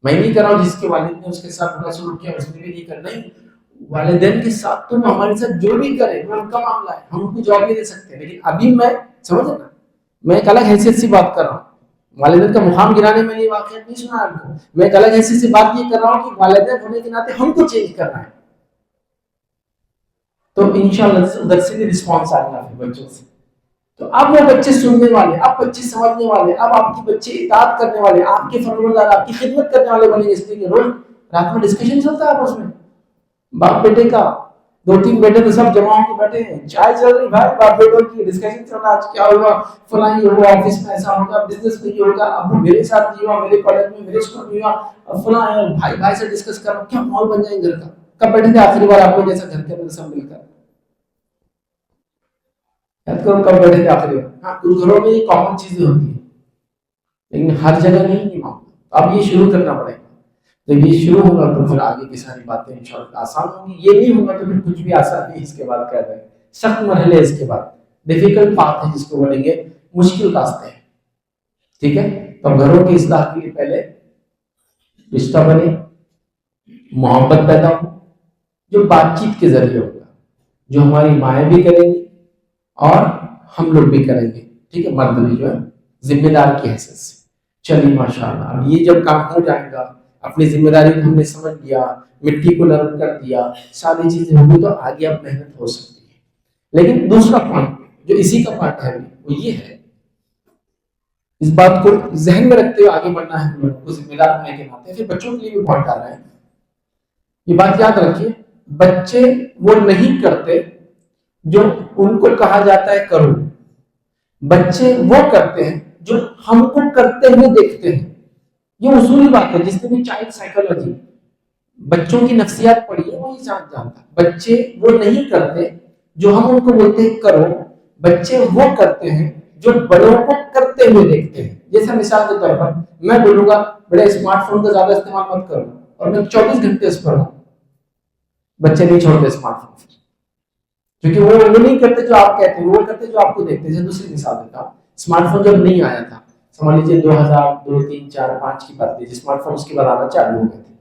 A: میں نہیں کر رہا ہوں جس کے والد نے اس کے ساتھ برا سلوک کیا اس نے بھی نہیں کرنا. والدین کے ساتھ تو ہمارے ساتھ جو بھی کرے وہ ان کا معاملہ ہے, ہم ان کو جواب نہیں دے سکتے. لیکن ابھی میں سمجھ نا, میں ایک الگ حیثیت سے بات کر رہا ہوں. والدین کا مقام گرانے میں یہ واقعات نہیں سنا آپ کو. میں ایک الگ حیثیت سے بات یہ کر رہا ہوں کہ والدین ہونے کے ناطے ہم کو چینج کرنا ہے. تو انشاءاللہ ادھر سے بھی رسپانس آئے گا بچوں سے. تو اب وہ بچے سننے والے, اب بچے سمجھنے والے, اب آپ کے بچے اطاعت کرنے والے, آپ کے فرمانبردار, آپ کی خدمت کرنے والے بنے. اس لیے روز رات میں ڈسکشن چلتا ہے آپس میں, باپ بیٹے کا. 2-3 بیٹے تو سب جمع ہو کے بیٹھے ہیں, چائے چل رہی بھائی, باپ بیٹوں کی ڈسکشن چل رہا, آج کیا ہوگا, فلاں یہ ہوا, آفس میں ایسا ہوگا, بزنس میں یہ ہوگا, ابو میرے ساتھ یہ ہوا, میرے کالج میں میرے اسکول میں ہوا, فلاں بھائی بھائی سے ڈسکس کر رہا ہوں. کیا ماحول بن جائے گھر کا. کب بیٹھے تھے آخری بار آپ لوگ جیسا گھر کے اندر سب مل کر, یاد کرو کب بیٹھے تھے آخری بار. ہاں کچھ گھروں میں یہ کامن چیزیں ہوتی ہیں لیکن ہر جگہ نہیں یہ معاملہ. اب یہ شروع کرنا پڑے گا. جب یہ شروع ہوگا تو پھر آگے کی ساری باتیں انشاءاللہ آسان ہوں گی. یہ نہیں ہوگا تو پھر کچھ بھی آسان نہیں. اس کے بعد کیا ہے, سخت مرحلے, اس کے بعد ڈیفیکلٹ پاتھ ہے جس کو بولیں گے, مشکل راستے ہیں. ٹھیک ہے. تو گھروں کی اصلاح کے لیے پہلے رشتہ بنے, محبت پیدا ہو, جو بات چیت کے ذریعے ہوگا, جو ہماری مائیں بھی کریں گی اور ہم لوگ بھی کریں گے. ٹھیک ہے. مرد بھی جو ہے ذمہ دار کی حیثیت سے. چلیے ماشاءاللہ, اب یہ جب کام ہو جائے گا, اپنی ذمہ داری کو ہم نے سمجھ لیا, مٹی کو نرم کر دیا, ساری چیزیں ہوگی, تو آگے اب محنت ہو سکتی ہے. لیکن دوسرا پوائنٹ جو اسی کا پارٹ ہے وہ یہ ہے, اس بات کو ذہن میں رکھتے ہوئے آگے بڑھنا ہے ہم لوگوں کو ذمہ دار ہونے کے ناطے. پھر بچوں کے لیے بھی پوائنٹ آ رہا ہے, یہ بات یاد رکھیے, بچے وہ نہیں کرتے جو ان کو کہا جاتا ہے کرو, بچے وہ کرتے ہیں جو ہم کو کرتے ہوئے دیکھتے ہیں. یہ اصولی بات ہے. جس نے بھی چائلڈ سائیکالوجی, بچوں کی نفسیات پڑھی ہے, وہ یہ جانتا ہے. بچے وہ نہیں کرتے جو ہم ان کو بولتے ہیں کرو, بچے وہ کرتے ہیں جو بڑوں کو کرتے ہوئے دیکھتے ہیں. جیسا مثال کے طور پر میں بولوں گا بڑے اسمارٹ فون کا زیادہ استعمال مت کرو, اور میں 24 گھنٹے اس پر ہوں, بچے نہیں چھوڑتے اسمارٹ فون, کیونکہ وہ نہیں کرتے جو آپ کہتے ہیں, وہ کرتے جو آپ کو دیکھتے ہیں. دوسری مثال دیتا ہوں, اسمارٹ فون جب نہیں آیا تھا, سمجھ لیجیے 2002 3 4 5 کی بات ہے, اسمارٹ فون اس کے بعد آنا چالو ہو گئے تھے.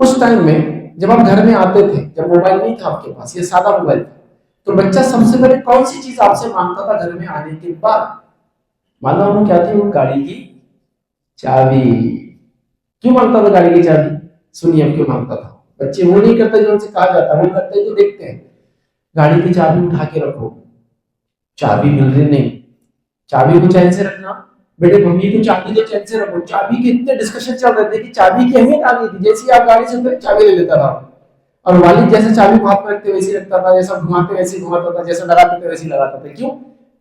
A: اس ٹائم میں جب آپ گھر میں آتے تھے, جب موبائل نہیں تھا آپ کے پاس, یہ سادہ موبائل تھا, تو بچہ سب سے پہلے کون سی چیز آپ سے مانگتا تھا گھر میں آنے کے بعد؟ ماننا وہ کیا تھی, وہ گاڑی کی چابی. کیوں مانگتا تھا گاڑی کی چابی؟ سنیے اب کیوں مانگتا تھا. بچے وہ نہیں کرتے جو ان سے کہا جاتا, وہ کرتے جو دیکھتے ہیں. گاڑی کی چابی اٹھا کے رکھو, چابی مل رہی نہیں, چابی کو چین سے رکھنا, بیٹے ممی کو چابی تو چین سے رکھو. چابی کے اتنے ڈسکشن چل رہے تھے کہ چابی کی اہمیت آ گئی تھی. جیسے آپ گاڑی سے اترے چابی لے لیتا تھا, اور والد جیسے چابی کو ہاتھ میں رکھتے ویسے رکھتا تھا, جیسا گھماتے ویسے گھماتا تھا, جیسا لگاتے تھے ویسے لگاتا تھا. کیوں؟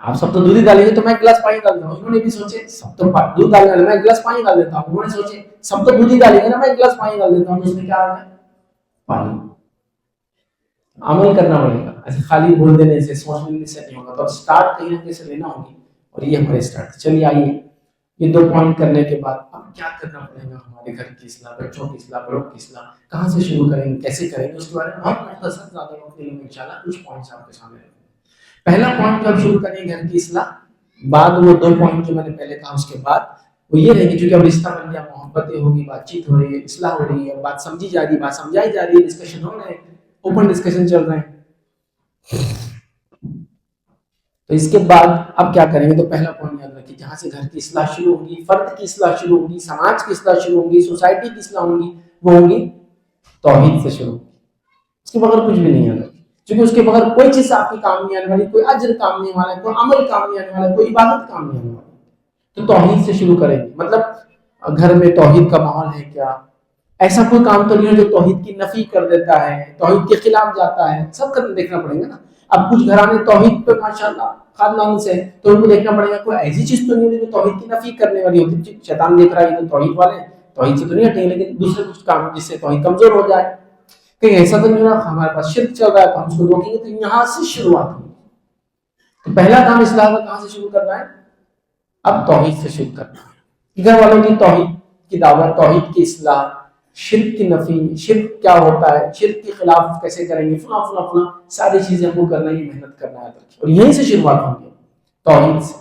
A: آپ سب تو دودھ ہی ڈالیں گے تو میں ایک گلاس پانی ڈال دیتا ہوں. انہوں نے بھی سوچے سب تو دودھ ڈالنے والے میں ایک گلاس پانی ڈال دیتا ہوں. انہوں نے سوچے سب تو دودھ ہی ڈالیں گے نا میں ایک گلاس پانی ڈال دیتا ہوں. تو اس میں کیا آ گیا؟ پانی. عمل کرنا پڑے گا. ایسے خالی بول دینے سے سوچ لینے سے نہیں ہوگا. تو اسٹارٹ کہیں نہ کہیں سے لینا ہوگی اور یہ ہمارے اسٹارٹ. چلیے آئیے یہ 2 پوائنٹ کرنے کے بعد اب کیا کرنا پڑے گا؟ ہمارے گھر کی اصلاح, بچوں کی اصلاح, بڑوں کی اصلاح کہاں سے شروع کریں گے, کیسے کریں گے, اس کے بارے میں بہت مختصر زیادہ وقت لیں گے انشاءاللہ. کچھ پوائنٹس آپ کے سامنے رکھیں. پہلا پوائنٹ جب شروع کریں گھر کی اصلاح, بعد وہ 2 پوائنٹ جو میں نے پہلے کہا اس کے بعد وہ یہ رہے گی چونکہ اب رشتہ بن گیا, محبتیں ہوگی, بات چیت ہو رہی ہے, اصلاح ہو رہی ہے, بات سمجھی جا رہی ہے, بات سمجھائی جا رہی ہے, ڈسکشن ہو رہے ہیں, اوپن ڈسکشن چل رہے ہیں. تو اس کے بعد اب کیا کریں گے؟ تو پہلا پوائنٹ یاد رکھیے, جہاں سے گھر کی اصلاح شروع ہوگی, فرد کی اصلاح شروع ہوگی, سماج کی اصلاح شروع ہوگی, سوسائٹی کی اصلاح ہوگی, وہ ہوگی توحید سے شروع ہوگی. اس کے بغیر کچھ بھی نہیں یاد رکھیے, کیونکہ اس کے بغیر کوئی چیز آپ کی کام نہیں آنے والی, کوئی اجر کام نہیں والا, کوئی عمل کام نہیں آنے والا, کوئی عبادت کام نہیں آنے والی. تو توحید سے شروع کریں گے. مطلب گھر میں توحید کا ماحول ہے کیا؟ ایسا کوئی کام تو نہیں ہے جو توحید کی نفی کر دیتا ہے, توحید کے خلاف جاتا ہے. سب کا دیکھنا پڑے گا نا. اب کچھ گھرانے توحید پہ ماشاءاللہ خاندان سے, تو ان کو دیکھنا پڑے گا کوئی ایسی چیز تو نہیں ہے جو توحید کی نفی کرنے والی ہوتی. شیطان دیکھ رہا ہے یہ تو توحید والے ہیں, توحید سے تو نہیں ہٹیں گے, لیکن دوسرے کچھ کام جس سے توحید کمزور ہو جائے, کہیں ایسا تو نہیں رہا ہمارے پاس شرک چل رہا ہے تو ہم اس کو روکیں گے. تو یہاں سے شروعات ہوگی. تو پہلا کام اصلاح کا کہاں سے شروع کرنا ہے؟ اب توحید سے شروع کرنا ہے. گھر والوں کی توحید کی دعوت, توحید کی اصلاح, شرک کی نفی, شرک کیا ہوتا ہے, شرک کے خلاف کیسے کریں گے, فلاں فلاں فلاں ساری چیزیں ہم کو کرنا ہے, محنت کرنا ہے. اور یہیں سے شروعات ہوگی توحید سے.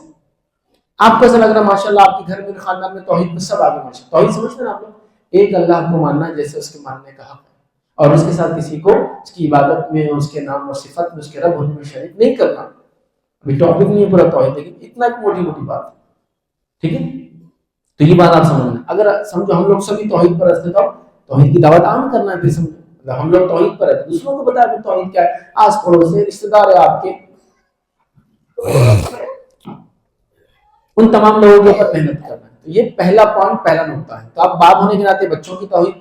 A: آپ کو ایسا لگ رہا ہے ماشاءاللہ آپ کے گھر میں خاندان میں توحید میں سب آگے ماشاءاللہ توحید سمجھتے ہیں آپ لوگ, ایک اللہ کو ماننا جیسے اس کے ماننے کا حق ہے, اور اس کے ساتھ کسی کو اس کی عبادت میں, اس کے نام اور صفت میں, اس کے رب ہونے میں شریک نہیں کرنا. ابھی ٹاپک نہیں ہے پورا توحید, لیکن اتنا ایک موٹی موٹی بات ہے. ٹھیک ہے, تو یہ بات آپ سمجھنا. اگر سمجھو ہم لوگ سبھی توحید پر رہتے تو توحید کی دعوت عام کرنا ہے. پھر سمجھو ہم لوگ توحید پر رہتے, دوسروں کو بتایا کہ توحید کیا ہے, آس پڑوس سے رشتے دار ہے آپ کے, ان تمام لوگوں کے اوپر محنت کرنا ہے. تو یہ پہلا پوائنٹ, پہلا نقطہ ہے. تو آپ باپ ہونے کے ناطے بچوں کی توحید,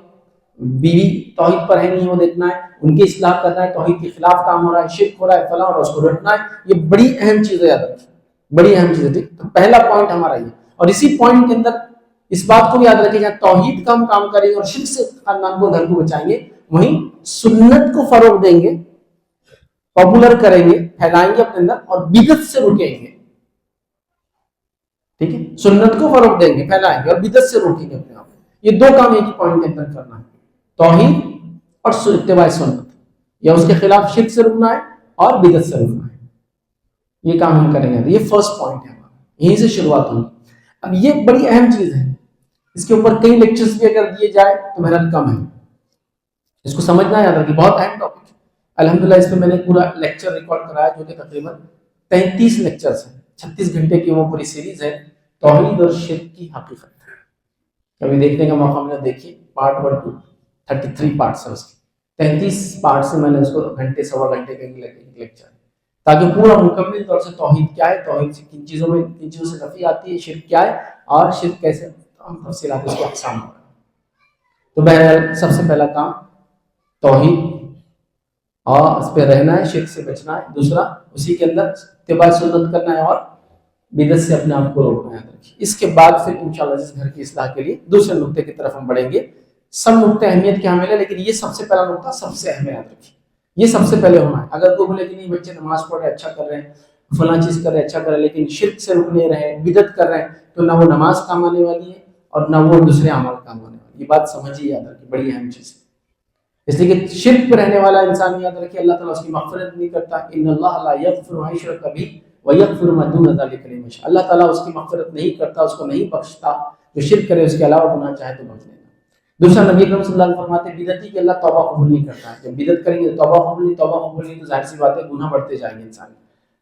A: بیوی توحید پر ہے نہیں وہ دیکھنا ہے, ان کی اصلاح کرنا ہے, توحید کے خلاف کام ہو رہا ہے, شرک ہو رہا ہے فلاں, اور اس کو رٹنا ہے. یہ بڑی اہم چیز ہے, یاد رکھیں, بڑی اہم چیز ہے. ٹھیک, تو پہلا پوائنٹ ہمارا یہ. اور اسی پوائنٹ کے اندر اس بات کو بھی یاد رکھیں, جہاں توحید کا ہم کام کریں گے اور شرک سے خاندان کو, گھر کو بچائیں گے, وہیں سنت کو فروغ دیں گے, پاپولر کریں گے, پھیلائیں گے اپنے اندر, اور بدعت سے روکیں گے. ٹھیک ہے, سنت کو فروغ دیں گے, پھیلائیں گے, اور بدعت سے روکیں گے اپنے آپ. یہ 2 کام ایک ہی پوائنٹ کے اندر کرنا ہے, توحید اور اتباع سنت, یا اس کے خلاف شرک سے رکنا ہے اور بدعت سے رکنا ہے. یہ کام ہم کریں گے. یہ فرسٹ پوائنٹ ہے ہمارا, یہیں سے شروعات ہوگی. اب یہ بڑی اہم چیز ہے, اس کے اوپر کئی لیکچرز بھی اگر دیے جائے تو محنت کم ہے. اس کو سمجھنا یاد رکھیے, بہت اہم ٹاپک ہے. الحمدللہ اس پہ میں نے پورا لیکچر ریکارڈ کرایا, جو کہ تقریباً 33 لیکچرز ہیں, 36 گھنٹے کی وہ پوری سیریز ہے, توحید اور شرک کی حقیقت. کبھی دیکھنے کا موقع ملا دیکھیے, پارٹ 1 to 33 پارٹس ہیں اس کے, 33 پارٹ سے میں نے اس کو گھنٹے سوا گھنٹے کا لیکچر, تاکہ پورا مکمل طور سے توحید کیا ہے, توحید سے کن چیزوں میں, کن چیزوں سے نفی آتی ہے, شرک کیا ہے, اور شرک کیسے, ہم تفصیلات اس کے اقسام. تو بہرحال سب سے پہلا کام توحید اور اس پہ رہنا ہے, شرک سے بچنا ہے. دوسرا اسی کے اندر اتباع سنت کرنا ہے, اور بدعت سے اپنے آپ کو روکنا ہے. اس کے بعد پھر انشاءاللہ جس گھر کی اصلاح کے لیے دوسرے نقطے کی طرف ہم بڑھیں گے. سب نقطے اہمیت کے حامل ہے, لیکن یہ سب سے پہلا نقطہ سب سے اہم ہے, یاد رکھیے. یہ سب سے پہلے ہونا ہے. اگر کوئی بولے کہ نہیں بچے نماز پڑھ رہے, اچھا کر رہے ہیں, فلاں چیز کر رہے, اچھا کر رہے ہیں, لیکن شرک سے رک نہیں رہے, بدعت کر رہے ہیں, تو نہ وہ نماز کام آنے والی ہے اور نہ وہ دوسرے اعمال کام آنے والی. یہ بات سمجھیے, یاد رکھیے, بڑی اہم چیز ہے. اس لیے کہ شرک پہ رہنے والا انسان, یاد رکھیے, اللہ تعالیٰ اس کی مغفرت نہیں کرتا. ان اللہ لا یغفر ان یشرک بہ ویغفر ما دون ذلک لمن یشاء. اللہ تعالیٰ اس کی مغفرت نہیں کرتا, اس کو نہیں بخشتا. جو شرک کرے اس کے علاوہ گناہ چاہے تو بخش دینا. دوسرا نبی اکرم صلی اللہ علیہ وسلم فرماتے ہیں بدعتی کہ اللہ توبہ قبول نہیں کرتا ہے. جب بدعت کریں گے توبہ قبول نہیں, توبہ قبول نہیں, تو ظاہر سی بات ہے گناہ بڑھتے جائیں گے انسان.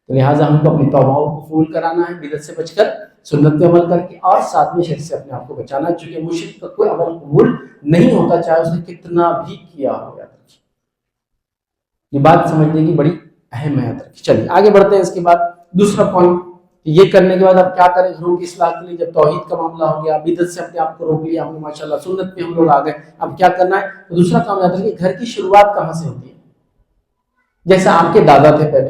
A: تو لہٰذا ہم کو اپنی توبہ کو قبول کرانا ہے, بدعت سے بچ کر, سنت پہ عمل کر کے, اور ساتھ میں شرک سے اپنے آپ کو بچانا, چونکہ مشرک کا کوئی عمل قبول نہیں ہوتا, چاہے اس نے کتنا بھی کیا ہو. یہ بات سمجھنے کی بڑی اہم ہے. چلیے آگے بڑھتے ہیں. اس کے بعد دوسرا پوائنٹ, یہ کرنے کے بعد اب کیا کریں گھروں کی اصلاح کے لیے. جب توحید کا معاملہ ہو گیا, بدعت سے اپنے آپ کو روک لیا ہم نے ماشاءاللہ, سنت پہ ہم لوگ آ گئے, اب کیا کرنا ہے؟ تو دوسرا کام یاد رکھیے, گھر کی شروعات کہاں سے ہوتی ہے. جیسے آپ کے دادا تھے پہلے,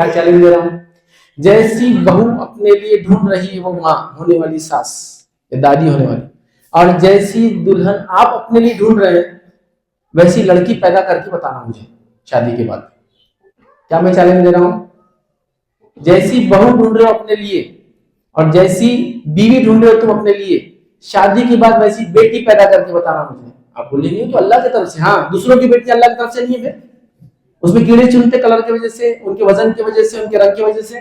A: کیا چیلنج دے رہا ہوں؟ جیسی بہو اپنے لیے ڈھونڈ رہی ہے وہ ماں ہونے والی ساس یا دادی ہونے والی، اور جیسی دلہن آپ اپنے لیے ڈھونڈ رہے ہیں ویسی لڑکی پیدا کر کے بتانا مجھے شادی کے بعد. کیا میں چیلنج دے رہا ہوں؟ جیسی بہو ڈھونڈ رہے ہو اپنے لیے اور جیسی بیوی ڈھونڈ رہے ہو تم اپنے لیے، شادی کے بعد ویسی بیٹی پیدا کر کے بتانا مجھے. آپ بولیں گے تو اللہ کی طرف سے. ہاں، دوسروں کی بیٹی اللہ کی طرف سے نہیں ہے، پھر اس میں کیڑے چنتے کلر کی وجہ سے، ان کے وزن کی وجہ سے، ان کے رنگ کی وجہ سے.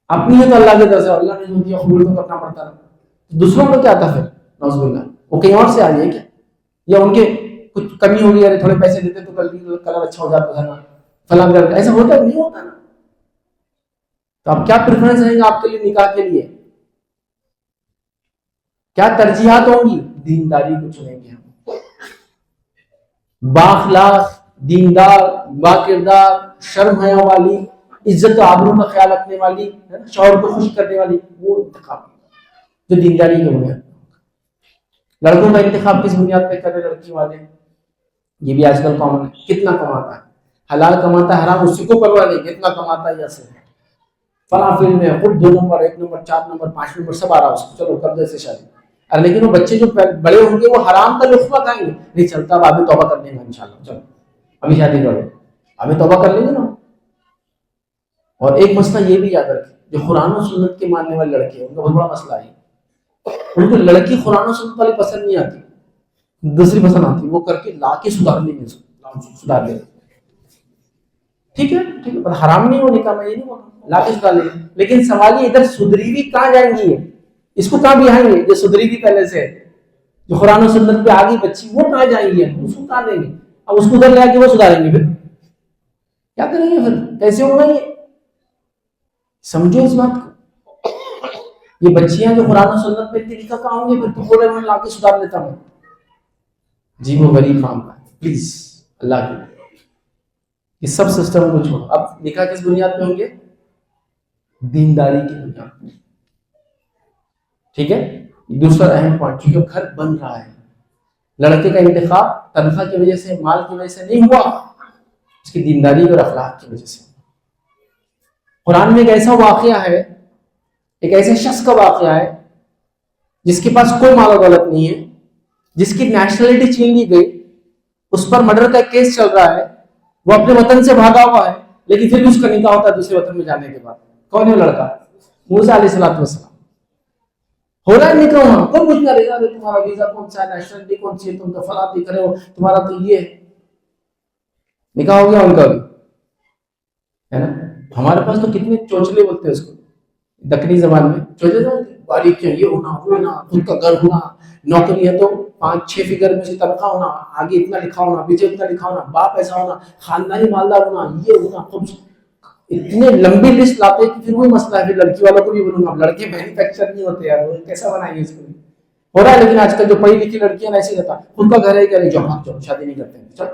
A: اپنی ہے تو اللہ کی طرف سے، اللہ نے جو دیا قبول تو کرنا پڑتا ہے. دوسروں کو کیا تھا پھر؟ نعوذ باللہ وہ کہیں اور سے آ رہی ہے کیا؟ یا ان کے کچھ کمی ہو گئی، تھوڑے پیسے دیتے تو کلر اچھا ہو جاتا تھا نا، فلاں کلر ایسا ہوتا نہیں ہوتا نا. تو اب کیا پریفرنس رہیں گا آپ کے لیے نکاح کے لیے؟ کیا ترجیحات ہوں گی؟ دینداری کو چنیں گے ہم. بااخلاق، دیندار، با کردار، شرم حیا والی، عزت و آبرو کا خیال رکھنے والی، شوہر کو خوش کرنے والی، وہ انتخاب جو دینداری کے بنیاد. لڑکوں کا انتخاب کس بنیاد پہ کرے لڑکی والے؟ یہ بھی آج کل کامن ہے. کتنا کماتا ہے، حلال کماتا ہے حرام اس کو پرواہ نہیں، کتنا کماتا ہے. ایسے فلاں فیلڈ میں خود 2 نمبر 1 نمبر 4 نمبر 5 نمبر سب آ رہا ہے اس کو، چلو کر دے سے شادی. لیکن وہ بچے جو بڑے ہوں گے وہ حرام کا لقمہ کھائیں گے. نہیں چلتا، اب ابھی توبہ کر لیں گے انشاءاللہ، چلو ابھی شادی کرو، ابھی توبہ کر لیں گے نا. اور ایک مسئلہ یہ بھی یاد رکھیں، جو قرآن و سنت کے ماننے والے لڑکے ہیں ان کا بہت بڑا مسئلہ ہے. ان کو لڑکی قرآن و سنت والی پسند نہیں آتی، دوسری پسند آتی، وہ کر کے لا کے سدھار لیں گے، سدھار لیں گے. ٹھیک ہے ٹھیک ہے، حرام نہیں ہونے کا میں یہ نہیں بول رہا، لا کے سدھار لیں گے. لیکن سوال یہ ادھر سدھری ہوئی کہاں جائیں گی؟ اس کو کہاں بہائیں گے؟ جو سدھری ہوئی پہلے سے، جو قرآن و سنت پہ آگے بچی، وہ کہاں جائیں گی؟ اس کو کہاں دیں گے؟ اب اس کو ادھر لے کے وہ سدھاریں گے، پھر کیا کریں گے؟ پھر کیسے ہوگا یہ؟ سمجھو اس بات کو. یہ بچیاں جو قرآن و سنت پہ طریقہ کہاں ہوں گے؟ پھر تو بولے میں لا کے سدھار لیتا ہوں. جی وہ غریب معاملہ ہے، پلیز اللہ کے یہ سب سسٹم کو چھوڑو. اب نکاح کس بنیاد پہ ہوں گے؟ دینداری کی بنیاد پہ. ٹھیک ہے. دوسرا اہم پوائنٹ، کیونکہ گھر بن رہا ہے، لڑکے کا انتخاب تنخواہ کی وجہ سے، مال کی وجہ سے نہیں ہوا، اس کی دینداری اور اخلاق کی وجہ سے. قرآن میں ایک ایسا واقعہ ہے، ایک ایسے شخص کا واقعہ ہے جس کے پاس کوئی مال و دولت نہیں ہے، جس کی نیشنلٹی چھین لی گئی، اس پر مرڈر کا کیس چل رہا ہے، وہ اپنے وطن سے بھاگا ہوا ہے، لیکن پھر بھی اس کا نکاح ہوتا ہے دوسرے وطن میں جانے کے بعد. کون ہے لڑکا؟ موسیٰ علیہ السلام. ہو رہا ہے نکاح وہاں، کوئی پوچھنا رہے گا تمہارا ویزا کون سا ہے، نیشنلٹی کون سی ہے، تم تو فلاں دکھ رہے ہو، تمہارا تو یہ نکاح ہو گیا ان کا بھی ہے نا. ہمارے پاس تو کتنے چوچلے بولتے ہیں اس کو دکنی زبان میں، چوچلے باریک کیا، یہ ہونا وہ ہونا، خود کا گھر ہونا، نوکری ہے تو 5-6 فگر میں سے تنخواہ ہونا، آگے اتنا لکھا ہونا، پیچھے اتنا لکھا ہونا، باپ ایسا ہونا، خاندانی مالدار ہونا، یہ ہونا، خود اتنے لمبی لسٹ لاتے کہ پھر وہی مسئلہ ہے. پھر لڑکی والوں کو بھی بولوں گا، لڑکے مینوفیکچر نہیں ہوتے یار، وہ کیسا بنائیں گے اس کو؟ ہو رہا ہے. لیکن آج کل جو پڑھی لکھی لڑکیاں ایسے رہتا، خود کا گھر ہے کہ نہیں، جاؤ شادی نہیں کرتے ہیں، چل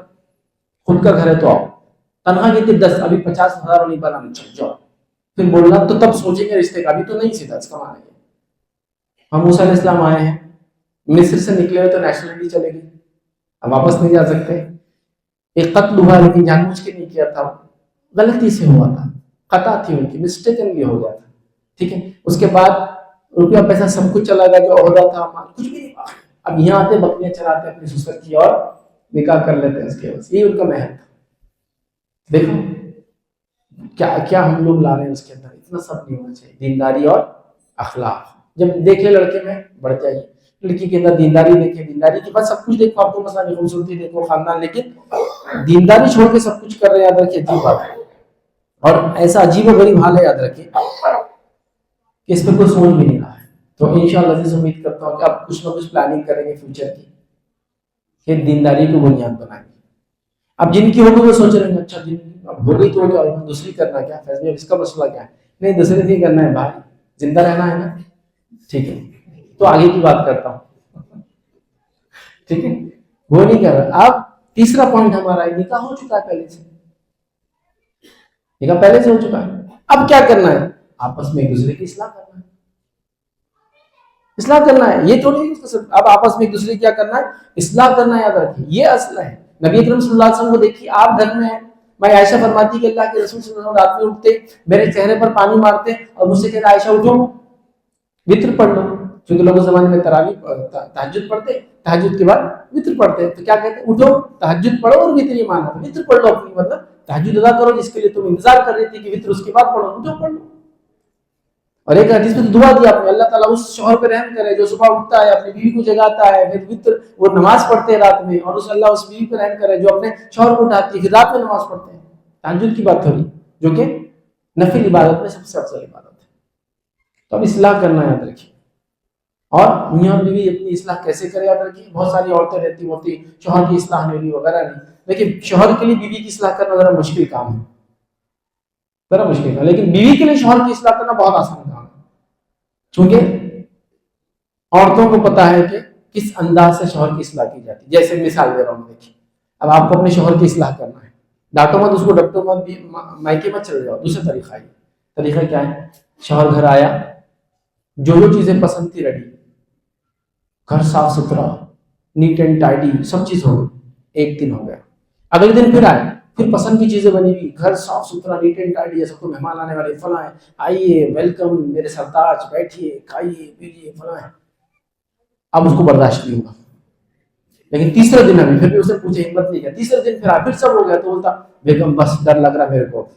A: خود کا گھر ہے تو آؤ، تنخواہ کتنی 10 ابھی 50,000 نہیں بنانا، چل جاؤ. پھر بولنا تو تب سوچیں گے رشتے کا، ابھی تو نہیں سیدھا کمانے گے. ہم موسیٰ علیہ السلام آئے ہیں، مصر سے نکلے ہوئے تو نیشنلٹی چلے گی، ہم واپس نہیں جا سکتے. ایک قتل ہوا لیکن جان بوجھ کے نہیں کیا تھا، غلطی سے ہوا تھا، خطا تھی ان کی، مسٹیکنلی ہو گیا تھا. ٹھیک ہے. اس کے بعد روپیہ پیسہ سب کچھ چلا گیا، جو عہدہ تھا کچھ بھی نہیں. اب یہاں آتے بکریاں چراتے اپنی سسر کی اور نکاح کر لیتے ہیں اس کے بعد. یہ ان کا محل تھا. دیکھو کیا کیا ہم لوگ لا رہے ہیں اس کے اندر. اتنا سب نہیں ہونا چاہیے. دینداری اور اخلاق جب دیکھے لڑکے میں بڑھ جائیے، لڑکی کے اندر دینداری دیکھے، دینداری کے بعد سب کچھ دیکھو، آپ کو مسئلہ نہیں، خوبصورتی دیکھو، خاندان، لیکن دینداری چھوڑ کے سب کچھ کر رہے ہیں، یاد رکھیے عجیب بات ہے. اور ایسا عجیب و غریب حال ہے، یاد رکھیے کہ اس پہ کوئی سوچ بھی نہیں رہا ہے. تو انشاءاللہ عزیز امید کرتا ہوں کہ آپ کچھ نہ کچھ پلاننگ کریں گے فیوچر کی، کہ دینداری کو بنیاد بنائیں گے. اب جن کی ہوگی وہ سوچ رہے ہیں اچھا جن اب ہو گئی تو کیا دوسری کرنا، کیا فیض میں اس کا مسئلہ کیا ہے؟ نہیں دوسری نہیں کرنا ہے بھائی، زندہ رہنا ہے نا. ٹھیک ہے. تو آگے کی بات کرتا ہوں. ٹھیک ہے، وہ نہیں کر رہا. اب تیسرا پوائنٹ ہمارا ہے، نکاح ہو چکا ہے پہلے سے، نکاح پہلے سے ہو چکا ہے. اب کیا کرنا ہے؟ آپس میں ایک دوسرے کی اصلاح کرنا ہے. اصلاح کرنا ہے، یہ تھوڑی اب آپس میں ایک دوسرے کیا کرنا ہے، اصلاح کرنا ہے. یاد رکھیے یہ اصل ہے. نبی اکرم صلی اللہ علیہ وسلم کو دیکھیے، آپ گھر میں ہیں، میں عائشہ فرماتی کہ اللہ کے رسول صلی اللہ علیہ وسلم رات میں اٹھتے میرے چہرے پر پانی مارتے اور مجھ سے کہتے عائشہ اٹھو وطر پڑھ لو، کیونکہ لوگ اس زمانے میں تراویح تہجد پڑھتے، تہجد کے بعد وطر پڑھتے، تو کیا کہتے اٹھو تہجد پڑھو اور وطر، یہ مانا تھا وطر پڑھ لو اپنی، مطلب تہجد ادا کرو جس کے لیے تم انتظار کر رہی تھی کہ وطر اس کے بعد پڑھو، اٹھو پڑھ لو۔ اور ایک حدیث میں دعا دیا آپ نے، اللہ تعالیٰ اس شوہر پہ رحم کرے جو صبح اٹھتا ہے اپنی بیوی کو جگاتا ہے، پھر وطر وہ نماز پڑھتے ہیں رات میں، اور اللہ اس بیوی پہ رحم کرے جو اپنے شوہر کو اٹھاتی ہے پھر رات میں نماز پڑھتے ہیں۔ تہجد کی بات تھوڑی، جو کہ نفل عبادت میں سب سے افضل عبادت ہے۔ تو اب اصلاح کرنا یاد رکھیے، اور میاں اور بیوی اپنی اصلاح کیسے کرے یاد رکھیے۔ بہت ساری عورتیں رہتی ہوتی شوہر کی اصلاح نہیں ہوئی وغیرہ نہیں، لیکن شوہر کے لیے بیوی کی اصلاح کرنا ذرا مشکل کام ہے، ذرا مشکل ہے، لیکن بیوی کے لیے شوہر کی اصلاح کرنا بہت آسان کام ہے، چونکہ عورتوں کو پتا ہے کہ کس انداز سے شوہر کی اصلاح کی جاتی ہے۔ جیسے مثال دے رہا ہوں، دیکھیے اب آپ کو اپنے شوہر کی اصلاح کرنا ہے، ڈانٹو مت اس کو، ڈپٹو مت، مائکے مت چل جاؤ، دوسرا طریقہ ہے۔ طریقہ کیا ہے؟ شوہر گھر آیا، جو چیزیں پسند تھی ریڈی، گھر صاف ستھرا نیٹ اینڈ ٹائڈی سب چیز ہو گئی، ایک دن ہو گیا، اگلے دن پھر آئے، پھر پسند کی چیزیں بنی ہوئی، گھر صاف ستھرا نیٹ اینڈ ٹائڈی، جیسا کوئی مہمان آنے والے، فلاں آئیے ویلکم میرے سرتاج، بیٹھیے کھائیے پیجیے فلاں، اب اس کو برداشت نہیں ہوگا۔ لیکن تیسرے دن ابھی پھر بھی اسے پوچھے، ہمت نہیں کیا، تیسرے دن پھر سب ہو گیا تو بولتا بیگم بس ڈر لگ رہا میرے کو،